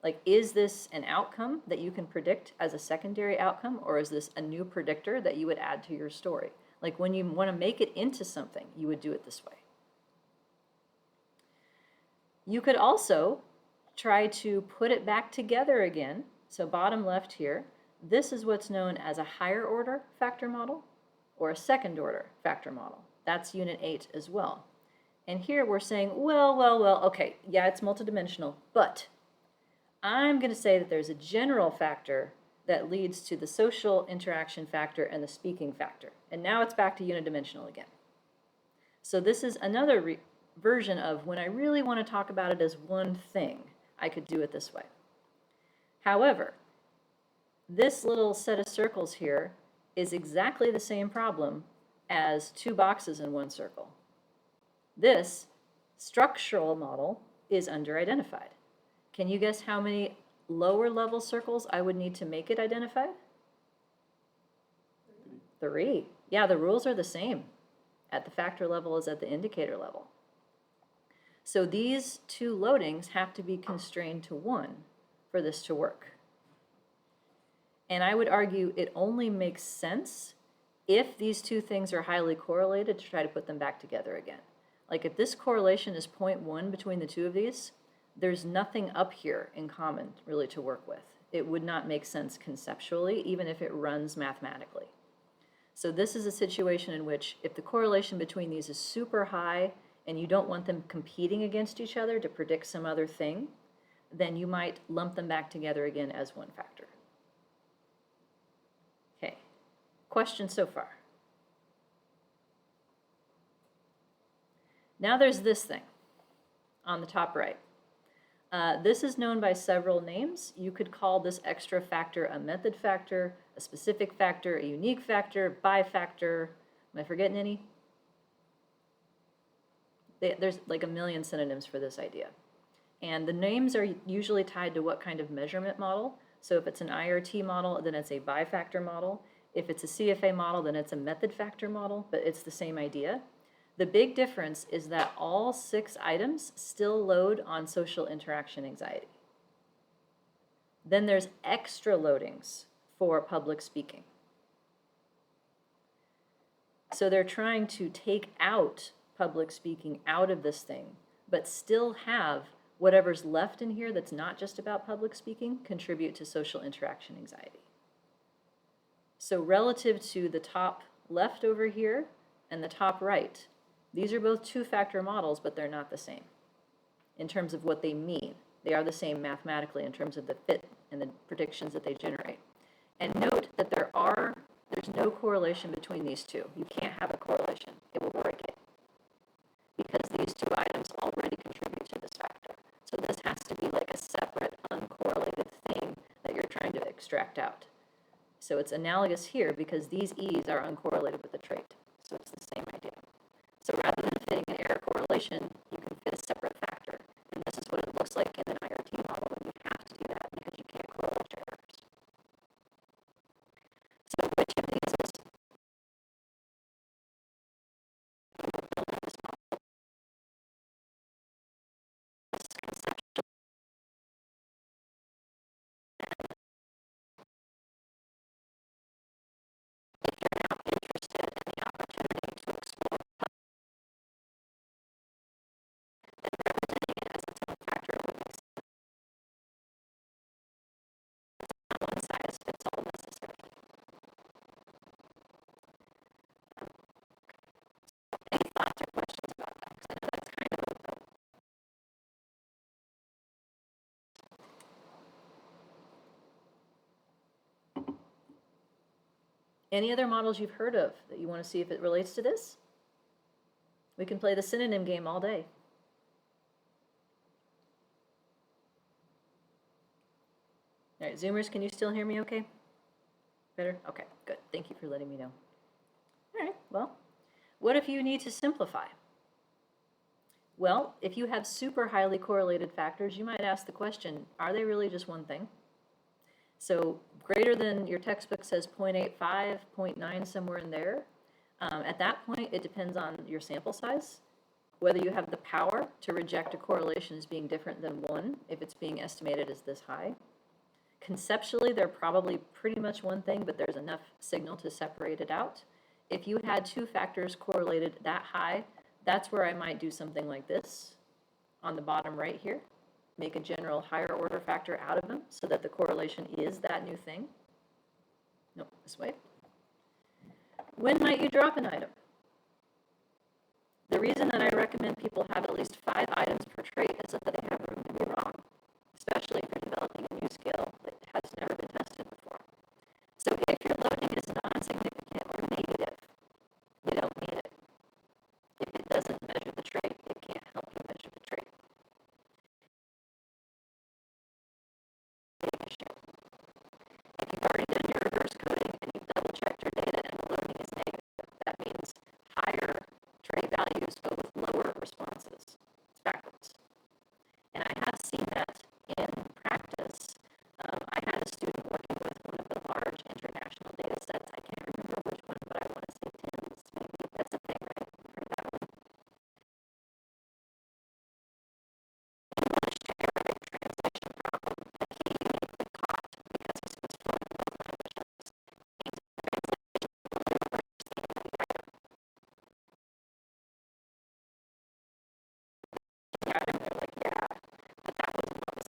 Like, is this an outcome that you can predict as a secondary outcome, or is this a new predictor that you would add to your story? Like, when you want to make it into something, you would do it this way. You could also try to put it back together again. So bottom left here, this is what's known as a higher order factor model or a second order factor model. That's unit 8 as well. And here we're saying, well, okay, yeah, it's multidimensional, but I'm going to say that there's a general factor that leads to the social interaction factor and the speaking factor. And now it's back to unidimensional again. So this is another version of when I really want to talk about it as one thing, I could do it this way. However, this little set of circles here is exactly the same problem as 2 boxes in 1 circle. This structural model is under-identified. Can you guess how many lower level circles I would need to make it identified? 3. Yeah, the rules are the same at the factor level as at the indicator level. So these 2 loadings have to be constrained to 1 for this to work. And I would argue it only makes sense if these 2 things are highly correlated to try to put them back together again. Like if this correlation is 0.1 between the 2 of these, there's nothing up here in common really to work with. It would not make sense conceptually, even if it runs mathematically. So this is a situation in which if the correlation between these is super high and you don't want them competing against each other to predict some other thing, then you might lump them back together again as 1 factor. Okay, questions so far? Now there's this thing on the top right. This is known by several names. You could call this extra factor a method factor, a specific factor, a unique factor, bifactor. Am I forgetting any? There's like a million synonyms for this idea. And the names are usually tied to what kind of measurement model. So if it's an IRT model, then it's a bifactor model. If it's a CFA model, then it's a method factor model, but it's the same idea. The big difference is that all 6 items still load on social interaction anxiety. Then there's extra loadings for public speaking. So they're trying to take out public speaking out of this thing, but still have whatever's left in here that's not just about public speaking contribute to social interaction anxiety. So relative to the top left over here and the top right, these are both two-factor models, but they're not the same in terms of what they mean. They are the same mathematically in terms of the fit and the predictions that they generate. And note that there's no correlation between these two. You can't have a correlation. It will break it because these two items already contribute to this factor. So this has to be like a separate, uncorrelated thing that you're trying to extract out. So it's analogous here because these E's are uncorrelated with the trait. So it's the same idea. So rather than fitting an error correlation, you can fit a separate factor. And this is what it looks like in an IRT model when you have to do that because you can't correlate your errors. So which of these is conceptual? If you're now interested in the opportunity to explore then representing it as its own factor would make sense. Not one size fits all necessarily. Any thoughts or questions about that? Because I know that's kind of open. Any other models you've heard of that you want to see if it relates to this? We can play the synonym game all day. All right, Zoomers, can you still hear me okay? Better? Okay, good. Thank you for letting me know. All right, well, what if you need to simplify? Well, if you have super highly correlated factors, you might ask the question, are they really just one thing? So greater than your textbook says 0.85, 0.9, somewhere in there. At that point, it depends on your sample size, whether you have the power to reject a correlation as being different than 1 if it's being estimated as this high. Conceptually, they're probably pretty much one thing, but there's enough signal to separate it out. If you had two factors correlated that high, that's where I might do something like this on the bottom right here. Make a general higher order factor out of them so that the correlation is that new thing. No, this way. When might you drop an item? The reason that I recommend people have at least 5 items per trait is so that they have room to be wrong, especially if you're developing a new skill that has never been tested before. So if your loading is non-significant or negative, you don't need it. If it doesn't measure the trait, it can't help you measure the trait. Big issue. If you've already done your reverse coding and you've double-checked your data and the loading is negative, that means higher trait values go with lower responses. It's backwards. And I have seen that in practice. I had a student working with one of the large international data sets. I can't remember which one, but I want to say TIMS, maybe. That's a thing, right? Heard that one? English to Arabic translation problem that he uniquely caught because he was fluent in both languages. Means translation will never understand the item. Yeah, and they're like, yeah, but that was what was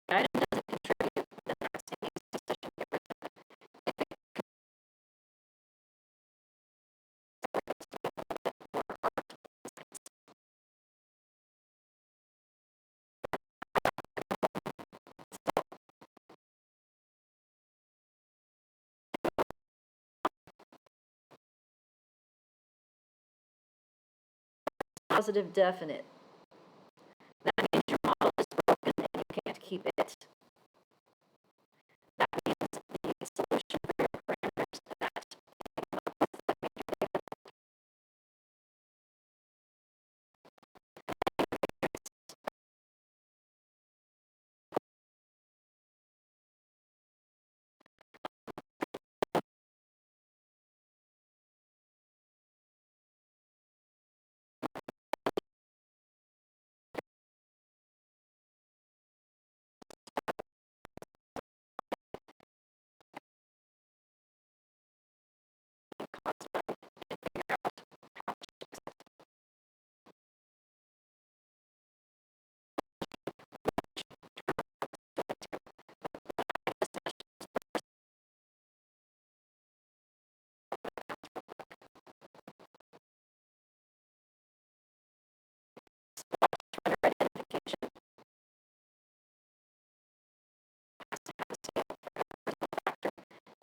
the item doesn't contribute, then that's an easy decision to get rid of it. If it contributes, it's a little bit more hard to positive definite. That means your model is broken and you can't keep it. That means the solution for your parameters that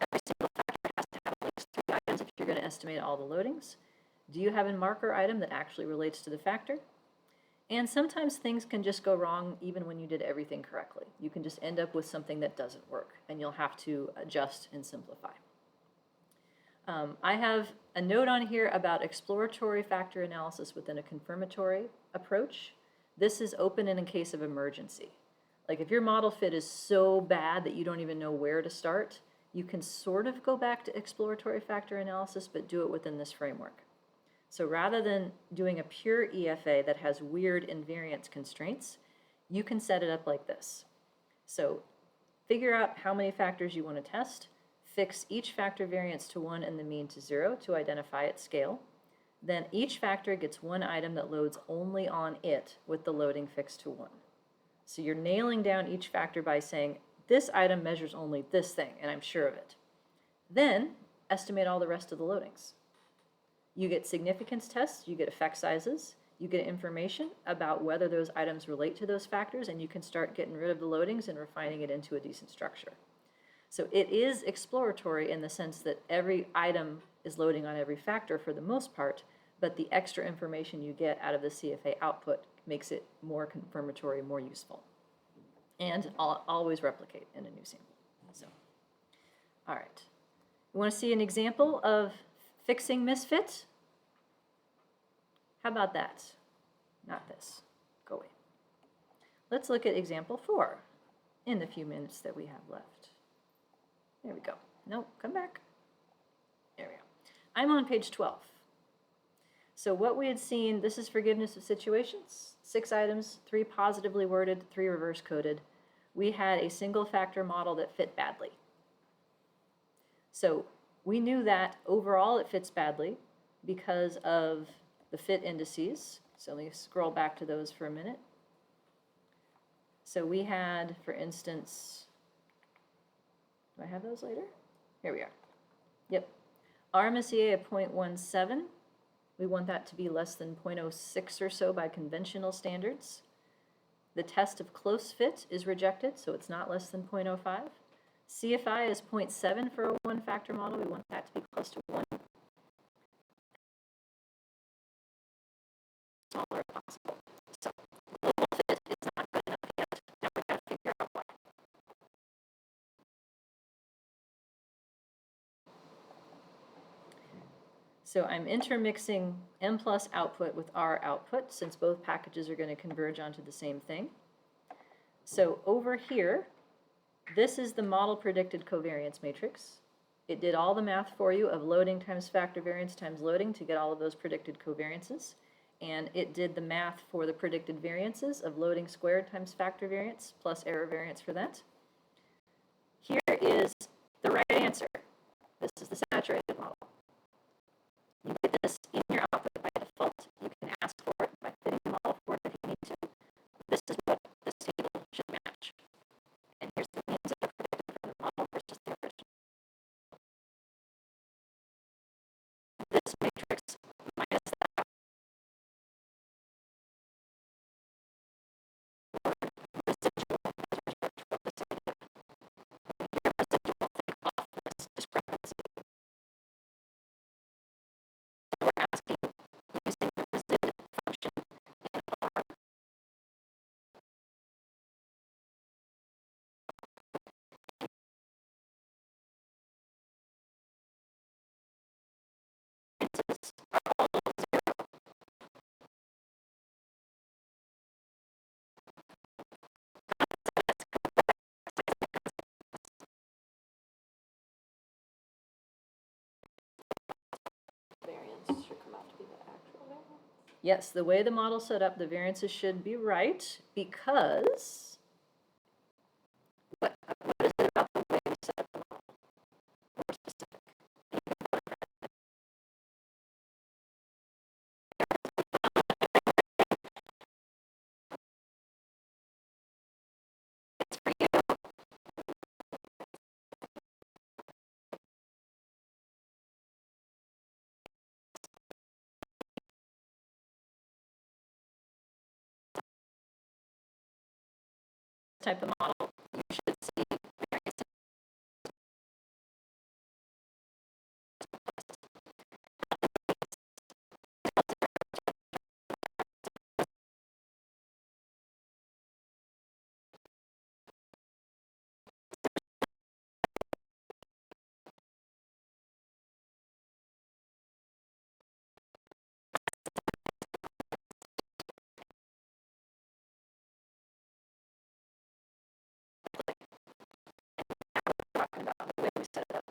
every single factor has to have at least 3 items if you're going to estimate all the loadings. Do you have a marker item that actually relates to the factor? And sometimes things can just go wrong even when you did everything correctly. You can just end up with something that doesn't work, and you'll have to adjust and simplify. I have a note on here about exploratory factor analysis within a confirmatory approach. This is open in case of emergency. Like if your model fit is so bad that you don't even know where to start, you can sort of go back to exploratory factor analysis, but do it within this framework. So rather than doing a pure EFA that has weird invariance constraints, you can set it up like this. So figure out how many factors you want to test, fix each factor variance to 1 and the mean to 0 to identify its scale. Then each factor gets one item that loads only on it with the loading fixed to 1. So you're nailing down each factor by saying, this item measures only this thing, and I'm sure of it. Then estimate all the rest of the loadings. You get significance tests, you get effect sizes, you get information about whether those items relate to those factors, and you can start getting rid of the loadings and refining it into a decent structure. So it is exploratory in the sense that every item is loading on every factor for the most part, but the extra information you get out of the CFA output makes it more confirmatory, more useful. And I'll always replicate in a new sample. So, all right. You want to see an example of fixing misfit? How about that? Not this. Go away. Let's look at example 4 in the few minutes that we have left. There we go. Nope, come back. There we go. I'm on page 12. So what we had seen, this is forgiveness of situations. 6 items, 3 positively worded, 3 reverse coded. We had a single factor model that fit badly. So we knew that overall it fits badly because of the fit indices. So let me scroll back to those for a minute. So we had, for instance, do I have those later? Here we are. Yep. RMSEA of 0.17. We want that to be less than 0.06 or so by conventional standards. The test of close fit is rejected, so it's not less than 0.05. CFI is 0.7 for a one-factor model. We want that to be close to 1. Smaller if possible. So global fit is not good enough yet. Now we've got to figure out why. So I'm intermixing M plus output with R output since both packages are going to converge onto the same thing. So over here, this is the model predicted covariance matrix. It did all the math for you of loading times factor variance times loading to get all of those predicted covariances. And it did the math for the predicted variances of loading squared times factor variance plus error variance for that. Here is the right answer. This is the saturated model. You get this in your output by default. You can ask for it by fitting the model for it if you need to. This is what this table should match. And here's the means that are predicted from the model versus the original. This matrix minus that residual measures which representative. Your residual think off this discrepancy. So we're asking Variance should come out to be the actual variance. Yes, the way the model's set up, the variances should be right because what is it about the way we set up the model? More specific. It's for you. Type of model, you should see variance. Talking about the way we set it up.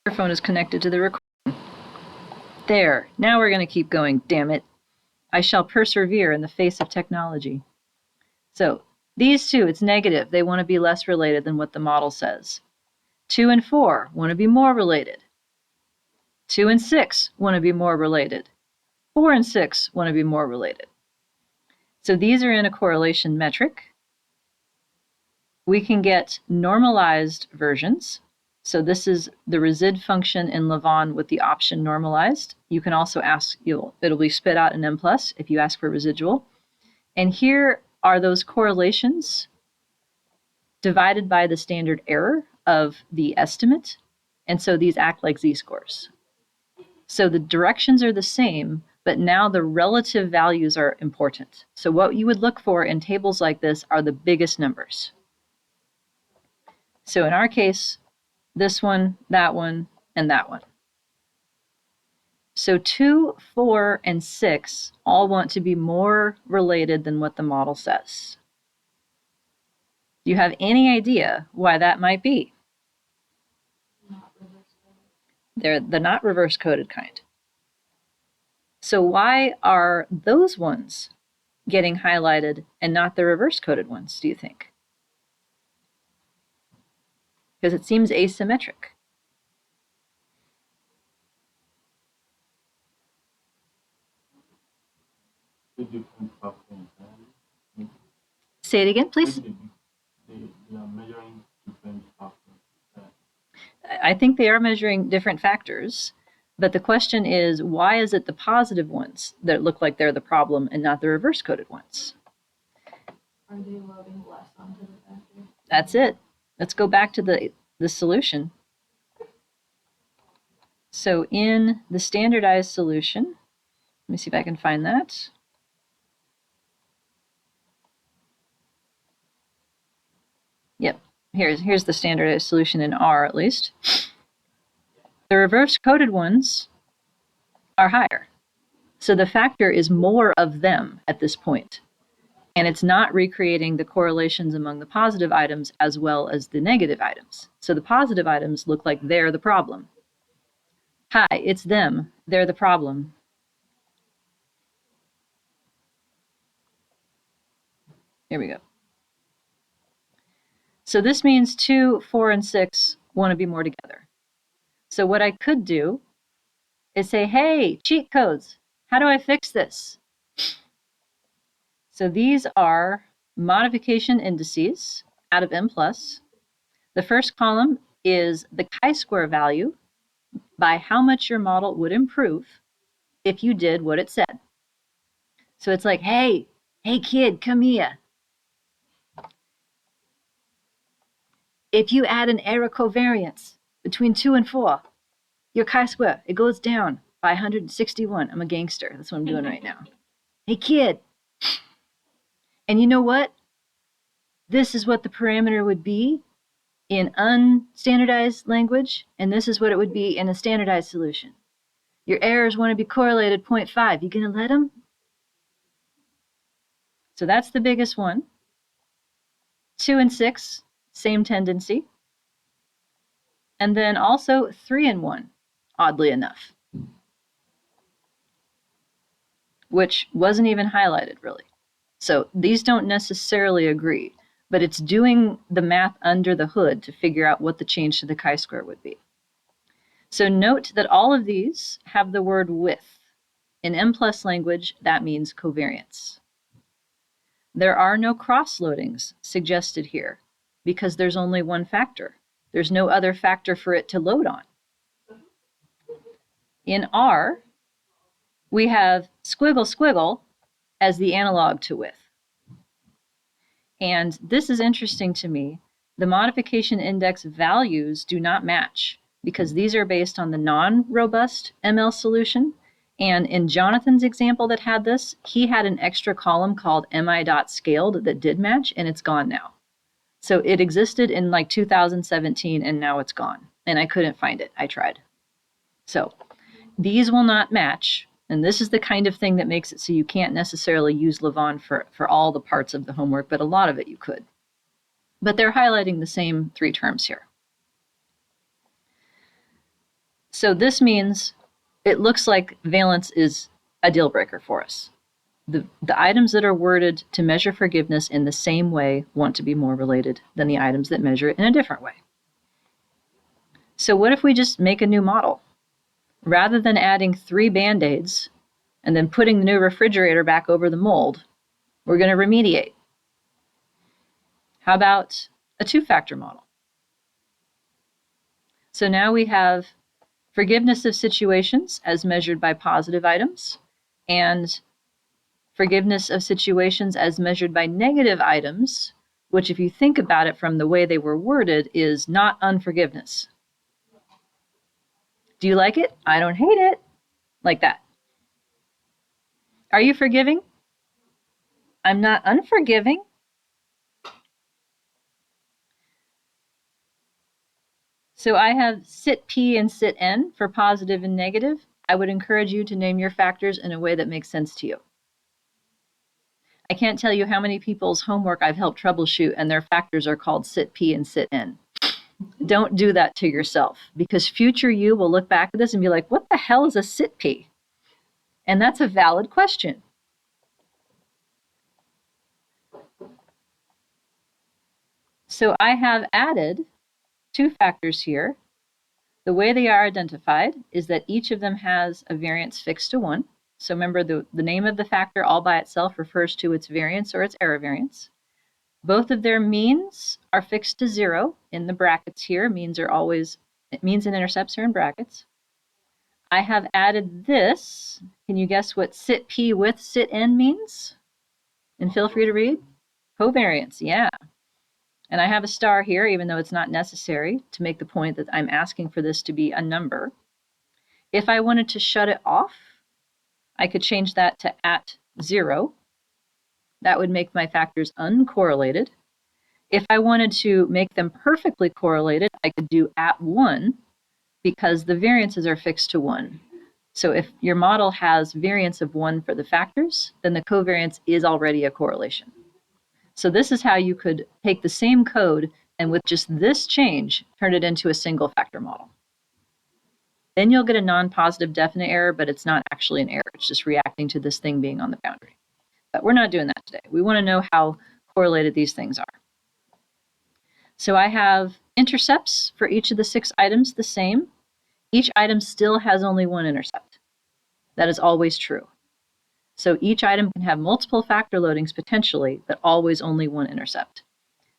Microphone is connected to the recording. There, now we're going to keep going, damn it. I shall persevere in the face of technology. So these two, it's negative. They want to be less related than what the model says. 2 and 4 want to be more related. 2 and 6 want to be more related. 4 and 6 want to be more related. So these are in a correlation metric. We can get normalized versions. So this is the resid function in Lavon with the option normalized. You can also ask, it'll be spit out in M+ if you ask for residual. And here are those correlations divided by the standard error of the estimate. And so these act like z-scores. So the directions are the same, but now the relative values are important. So what you would look for in tables like this are the biggest numbers. So in our case, this one, and that one. So 2, 4, and 6 all want to be more related than what the model says. Do you have any idea why that might be? They're the not reverse coded kind. So why are those ones getting highlighted and not the reverse coded ones, do you think? Because it seems asymmetric. Say it again, please. They are measuring different factors. I think they are measuring different factors, but the question is, why is it the positive ones that look like they're the problem and not the reverse coded ones? Are they loading less onto the factor? That's it. Let's go back to the solution. So in the standardized solution, let me see if I can find that. Yep, here's the standardized solution in R at least. The reverse coded ones are higher. So the factor is more of them at this point. And it's not recreating the correlations among the positive items as well as the negative items. So the positive items look like they're the problem. Hi, it's them. They're the problem. Here we go. So this means 2, 4, and 6 want to be more together. So what I could do is say, hey, cheat codes. How do I fix this? So these are modification indices out of M+. The first column is the chi-square value by how much your model would improve if you did what it said. So it's like, hey kid, come here. If you add an error covariance between 2 and 4, your chi-square, it goes down by 161. I'm a gangster. That's what I'm doing right now. Hey kid. And you know what? This is what the parameter would be in unstandardized language, and this is what it would be in a standardized solution. Your errors want to be correlated 0.5. You gonna let them? So that's the biggest one. 2 and 6, same tendency. And then also 3 and 1, oddly enough, which wasn't even highlighted really. So these don't necessarily agree, but it's doing the math under the hood to figure out what the change to the chi-square would be. So note that all of these have the word with. In M+ language, that means covariance. There are no cross-loadings suggested here because there's only one factor. There's no other factor for it to load on. In R, we have squiggle squiggle as the analog to with. And this is interesting to me. The modification index values do not match because these are based on the non-robust ML solution. And in Jonathan's example that had this, he had an extra column called mi.scaled that did match, and it's gone now. So it existed in like 2017, and now it's gone. And I couldn't find it. I tried. So these will not match. And this is the kind of thing that makes it so you can't necessarily use lavaan for all the parts of the homework, but a lot of it you could. But they're highlighting the same 3 terms here. So this means it looks like valence is a deal breaker for us. The items that are worded to measure forgiveness in the same way want to be more related than the items that measure it in a different way. So what if we just make a new model? Rather than adding 3 Band-Aids and then putting the new refrigerator back over the mold, we're going to remediate. How about a 2-factor model? So now we have forgiveness of situations as measured by positive items and forgiveness of situations as measured by negative items, which if you think about it from the way they were worded is not unforgiveness. Do you like it? I don't hate it. Like that. Are you forgiving? I'm not unforgiving. So I have sit P and sit N for positive and negative. I would encourage you to name your factors in a way that makes sense to you. I can't tell you how many people's homework I've helped troubleshoot and their factors are called sit P and sit N. Don't do that to yourself because future you will look back at this and be like, what the hell is a sit P? And that's a valid question. So I have added 2 factors here. The way they are identified is that each of them has a variance fixed to 1. So remember the name of the factor all by itself refers to its variance or its error variance. Both of their means are fixed to 0 in the brackets here. Means and intercepts are in brackets. I have added this. Can you guess what sit P with sit N means? And feel free to read. Covariance, yeah. And I have a star here, even though it's not necessary, to make the point that I'm asking for this to be a number. If I wanted to shut it off, I could change that to @0. That would make my factors uncorrelated. If I wanted to make them perfectly correlated, I could do @1 because the variances are fixed to 1. So if your model has variance of 1 for the factors, then the covariance is already a correlation. So this is how you could take the same code and with just this change, turn it into a single factor model. then you'll get a non-positive definite error, but it's not actually an error. It's just reacting to this thing being on the boundary. But we're not doing that today. We want to know how correlated these things are. So I have intercepts for each of the 6 items the same. Each item still has only one intercept. That is always true. So each item can have multiple factor loadings potentially, but always only one intercept.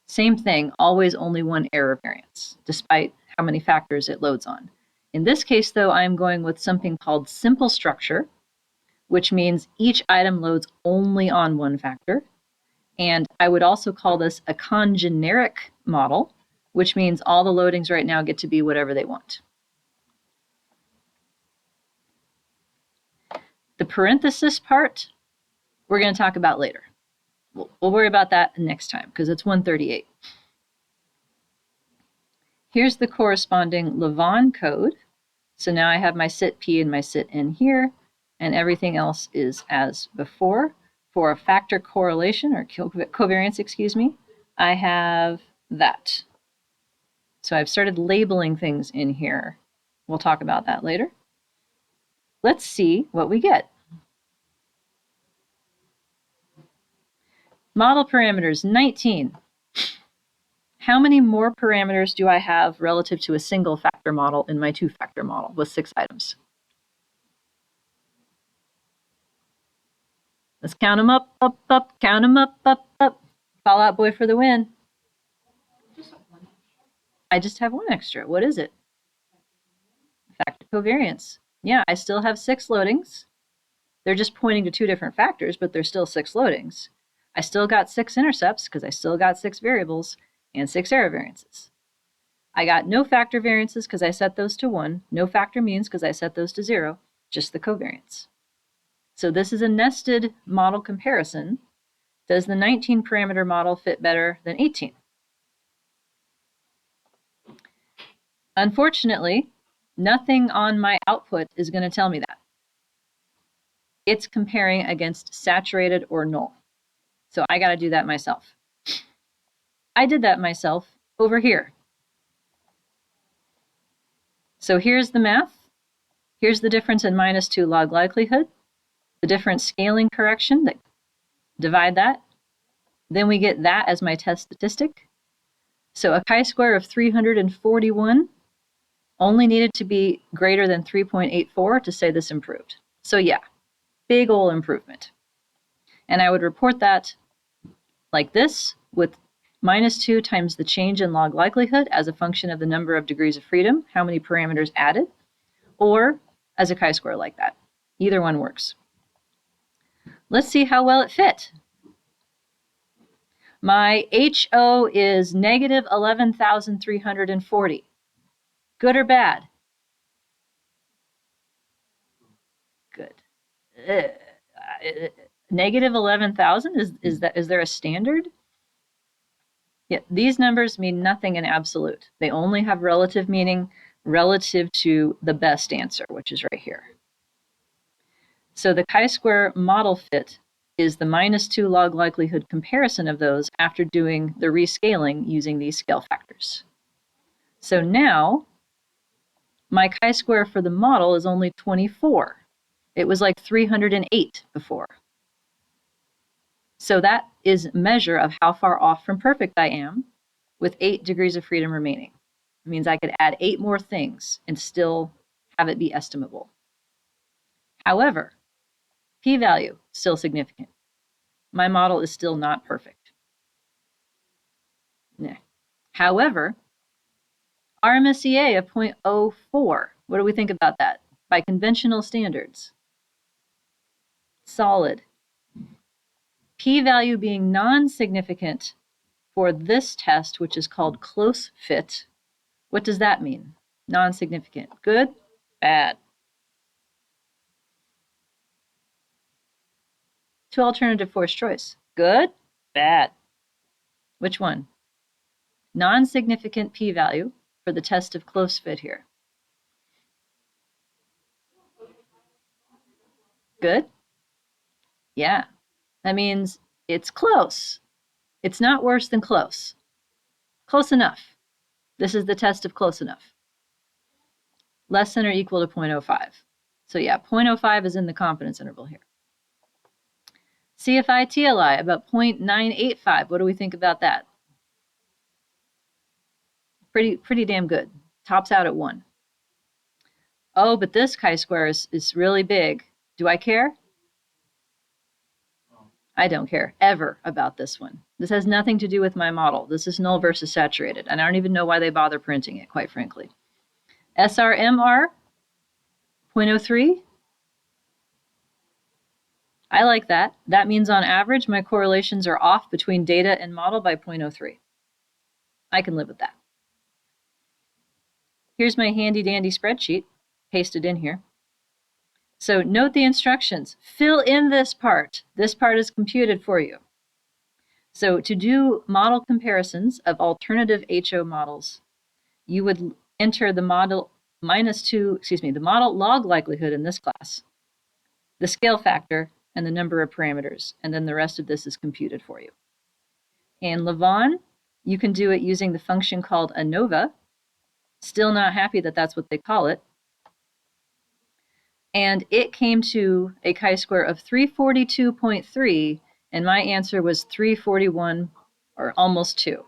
Same thing, always only one error variance, despite how many factors it loads on. In this case, though, I'm going with something called simple structure, which means each item loads only on one factor. And I would also call this a congeneric model, which means all the loadings right now get to be whatever they want. The parenthesis part, we're going to talk about later. We'll worry about that next time because it's 138. Here's the corresponding Lavon code. So now I have my sit P and my sit N here, and everything else is as before. For a factor correlation, or covariance, excuse me, I have that. So I've started labeling things in here. We'll talk about that later. Let's see what we get. Model parameters, 19. How many more parameters do I have relative to a single factor model in my 2-factor model with 6 items? Let's count them up, up, up, count them up, up, up. Fall Out Boy for the win. I just have one extra. What is it? Factor covariance. Yeah, I still have 6 loadings. They're just pointing to 2 different factors, but there's still 6 loadings. I still got 6 intercepts because I still got 6 variables and 6 error variances. I got no factor variances because I set those to 1. No factor means because I set those to 0, just the covariance. So this is a nested model comparison. Does the 19 parameter model fit better than 18? Unfortunately, nothing on my output is going to tell me that. It's comparing against saturated or null. So I got to do that myself. I did that myself over here. So here's the math. Here's the difference in -2 log likelihood, the difference scaling correction, that divide that. Then we get that as my test statistic. So a chi-square of 341 only needed to be greater than 3.84 to say this improved. So yeah, big ol' improvement. And I would report that like this, with -2 times the change in log likelihood as a function of the number of degrees of freedom, how many parameters added, or as a chi-square like that. Either one works. Let's see how well it fit. My HO is negative 11,340. Good or bad? Good. Negative 11,000, is there a standard? Yeah, these numbers mean nothing in absolute. They only have relative meaning relative to the best answer, which is right here. So the chi-square model fit is the -2 log likelihood comparison of those after doing the rescaling using these scale factors. So now my chi-square for the model is only 24. It was like 308 before. So that is a measure of how far off from perfect I am with 8 degrees of freedom remaining. It means I could add 8 more things and still have it be estimable. However, p-value, still significant. My model is still not perfect. Nah. However, RMSEA of 0.04, what do we think about that? By conventional standards, solid. P-value being non-significant for this test, which is called close fit. What does that mean? Non-significant. Good? Bad? 2 alternative forced choice. Good? Bad? Which one? Non-significant p-value for the test of close fit here. Good? Yeah. That means it's close. It's not worse than close. Close enough. This is the test of close enough. less than or equal to 0.05. So yeah, 0.05 is in the confidence interval here. CFI TLI about 0.985. What do we think about that? Pretty damn good. Tops out at 1. Oh, but this chi-square is really big. Do I care? I don't care ever about this one. This has nothing to do with my model. This is null versus saturated, and I don't even know why they bother printing it, quite frankly. SRMR, 0.03. I like that. That means on average, my correlations are off between data and model by 0.03. I can live with that. Here's my handy dandy spreadsheet, pasted in here. So note the instructions. Fill in this part. This part is computed for you. So to do model comparisons of alternative HO models, you would enter the model the model log likelihood in this class, the scale factor, and the number of parameters, and then the rest of this is computed for you. In Lavon, you can do it using the function called ANOVA. Still not happy that that's what they call it. And it came to a chi-square of 342.3, and my answer was 341, or almost 2.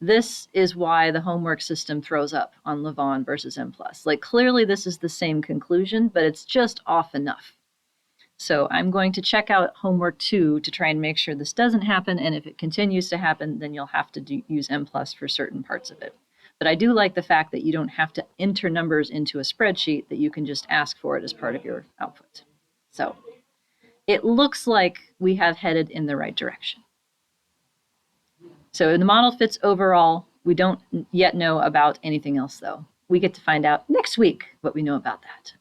This is why the homework system throws up on Lavon versus M+. Like, clearly this is the same conclusion, but it's just off enough. So I'm going to check out homework 2 to try and make sure this doesn't happen, and if it continues to happen, then you'll have to use M+ for certain parts of it. But I do like the fact that you don't have to enter numbers into a spreadsheet, that you can just ask for it as part of your output. So it looks like we have headed in the right direction. So the model fits overall. We don't yet know about anything else, though. We get to find out next week what we know about that.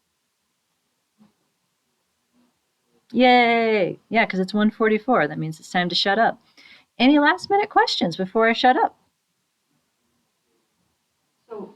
Yay! Yeah, because it's 1:44. That means it's time to shut up. Any last minute questions before I shut up? So,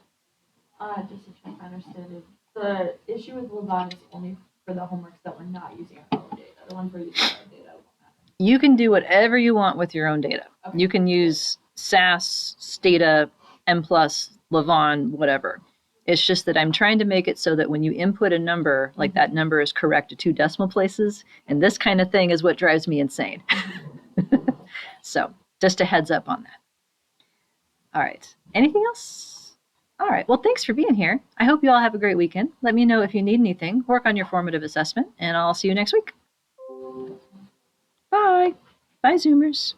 just to check I understood it, the issue with Lavon is only for the homeworks that we're not using our own data. The ones we're using our own data won't happen. You can do whatever you want with your own data. Okay. You can use SAS, Stata, M+, Lavon, whatever. It's just that I'm trying to make it so that when you input a number, like that number is correct to 2 decimal places, and this kind of thing is what drives me insane. So just a heads up on that. All right. Anything else? All right. Well, thanks for being here. I hope you all have a great weekend. Let me know if you need anything. Work on your formative assessment, and I'll see you next week. Bye. Bye, Zoomers.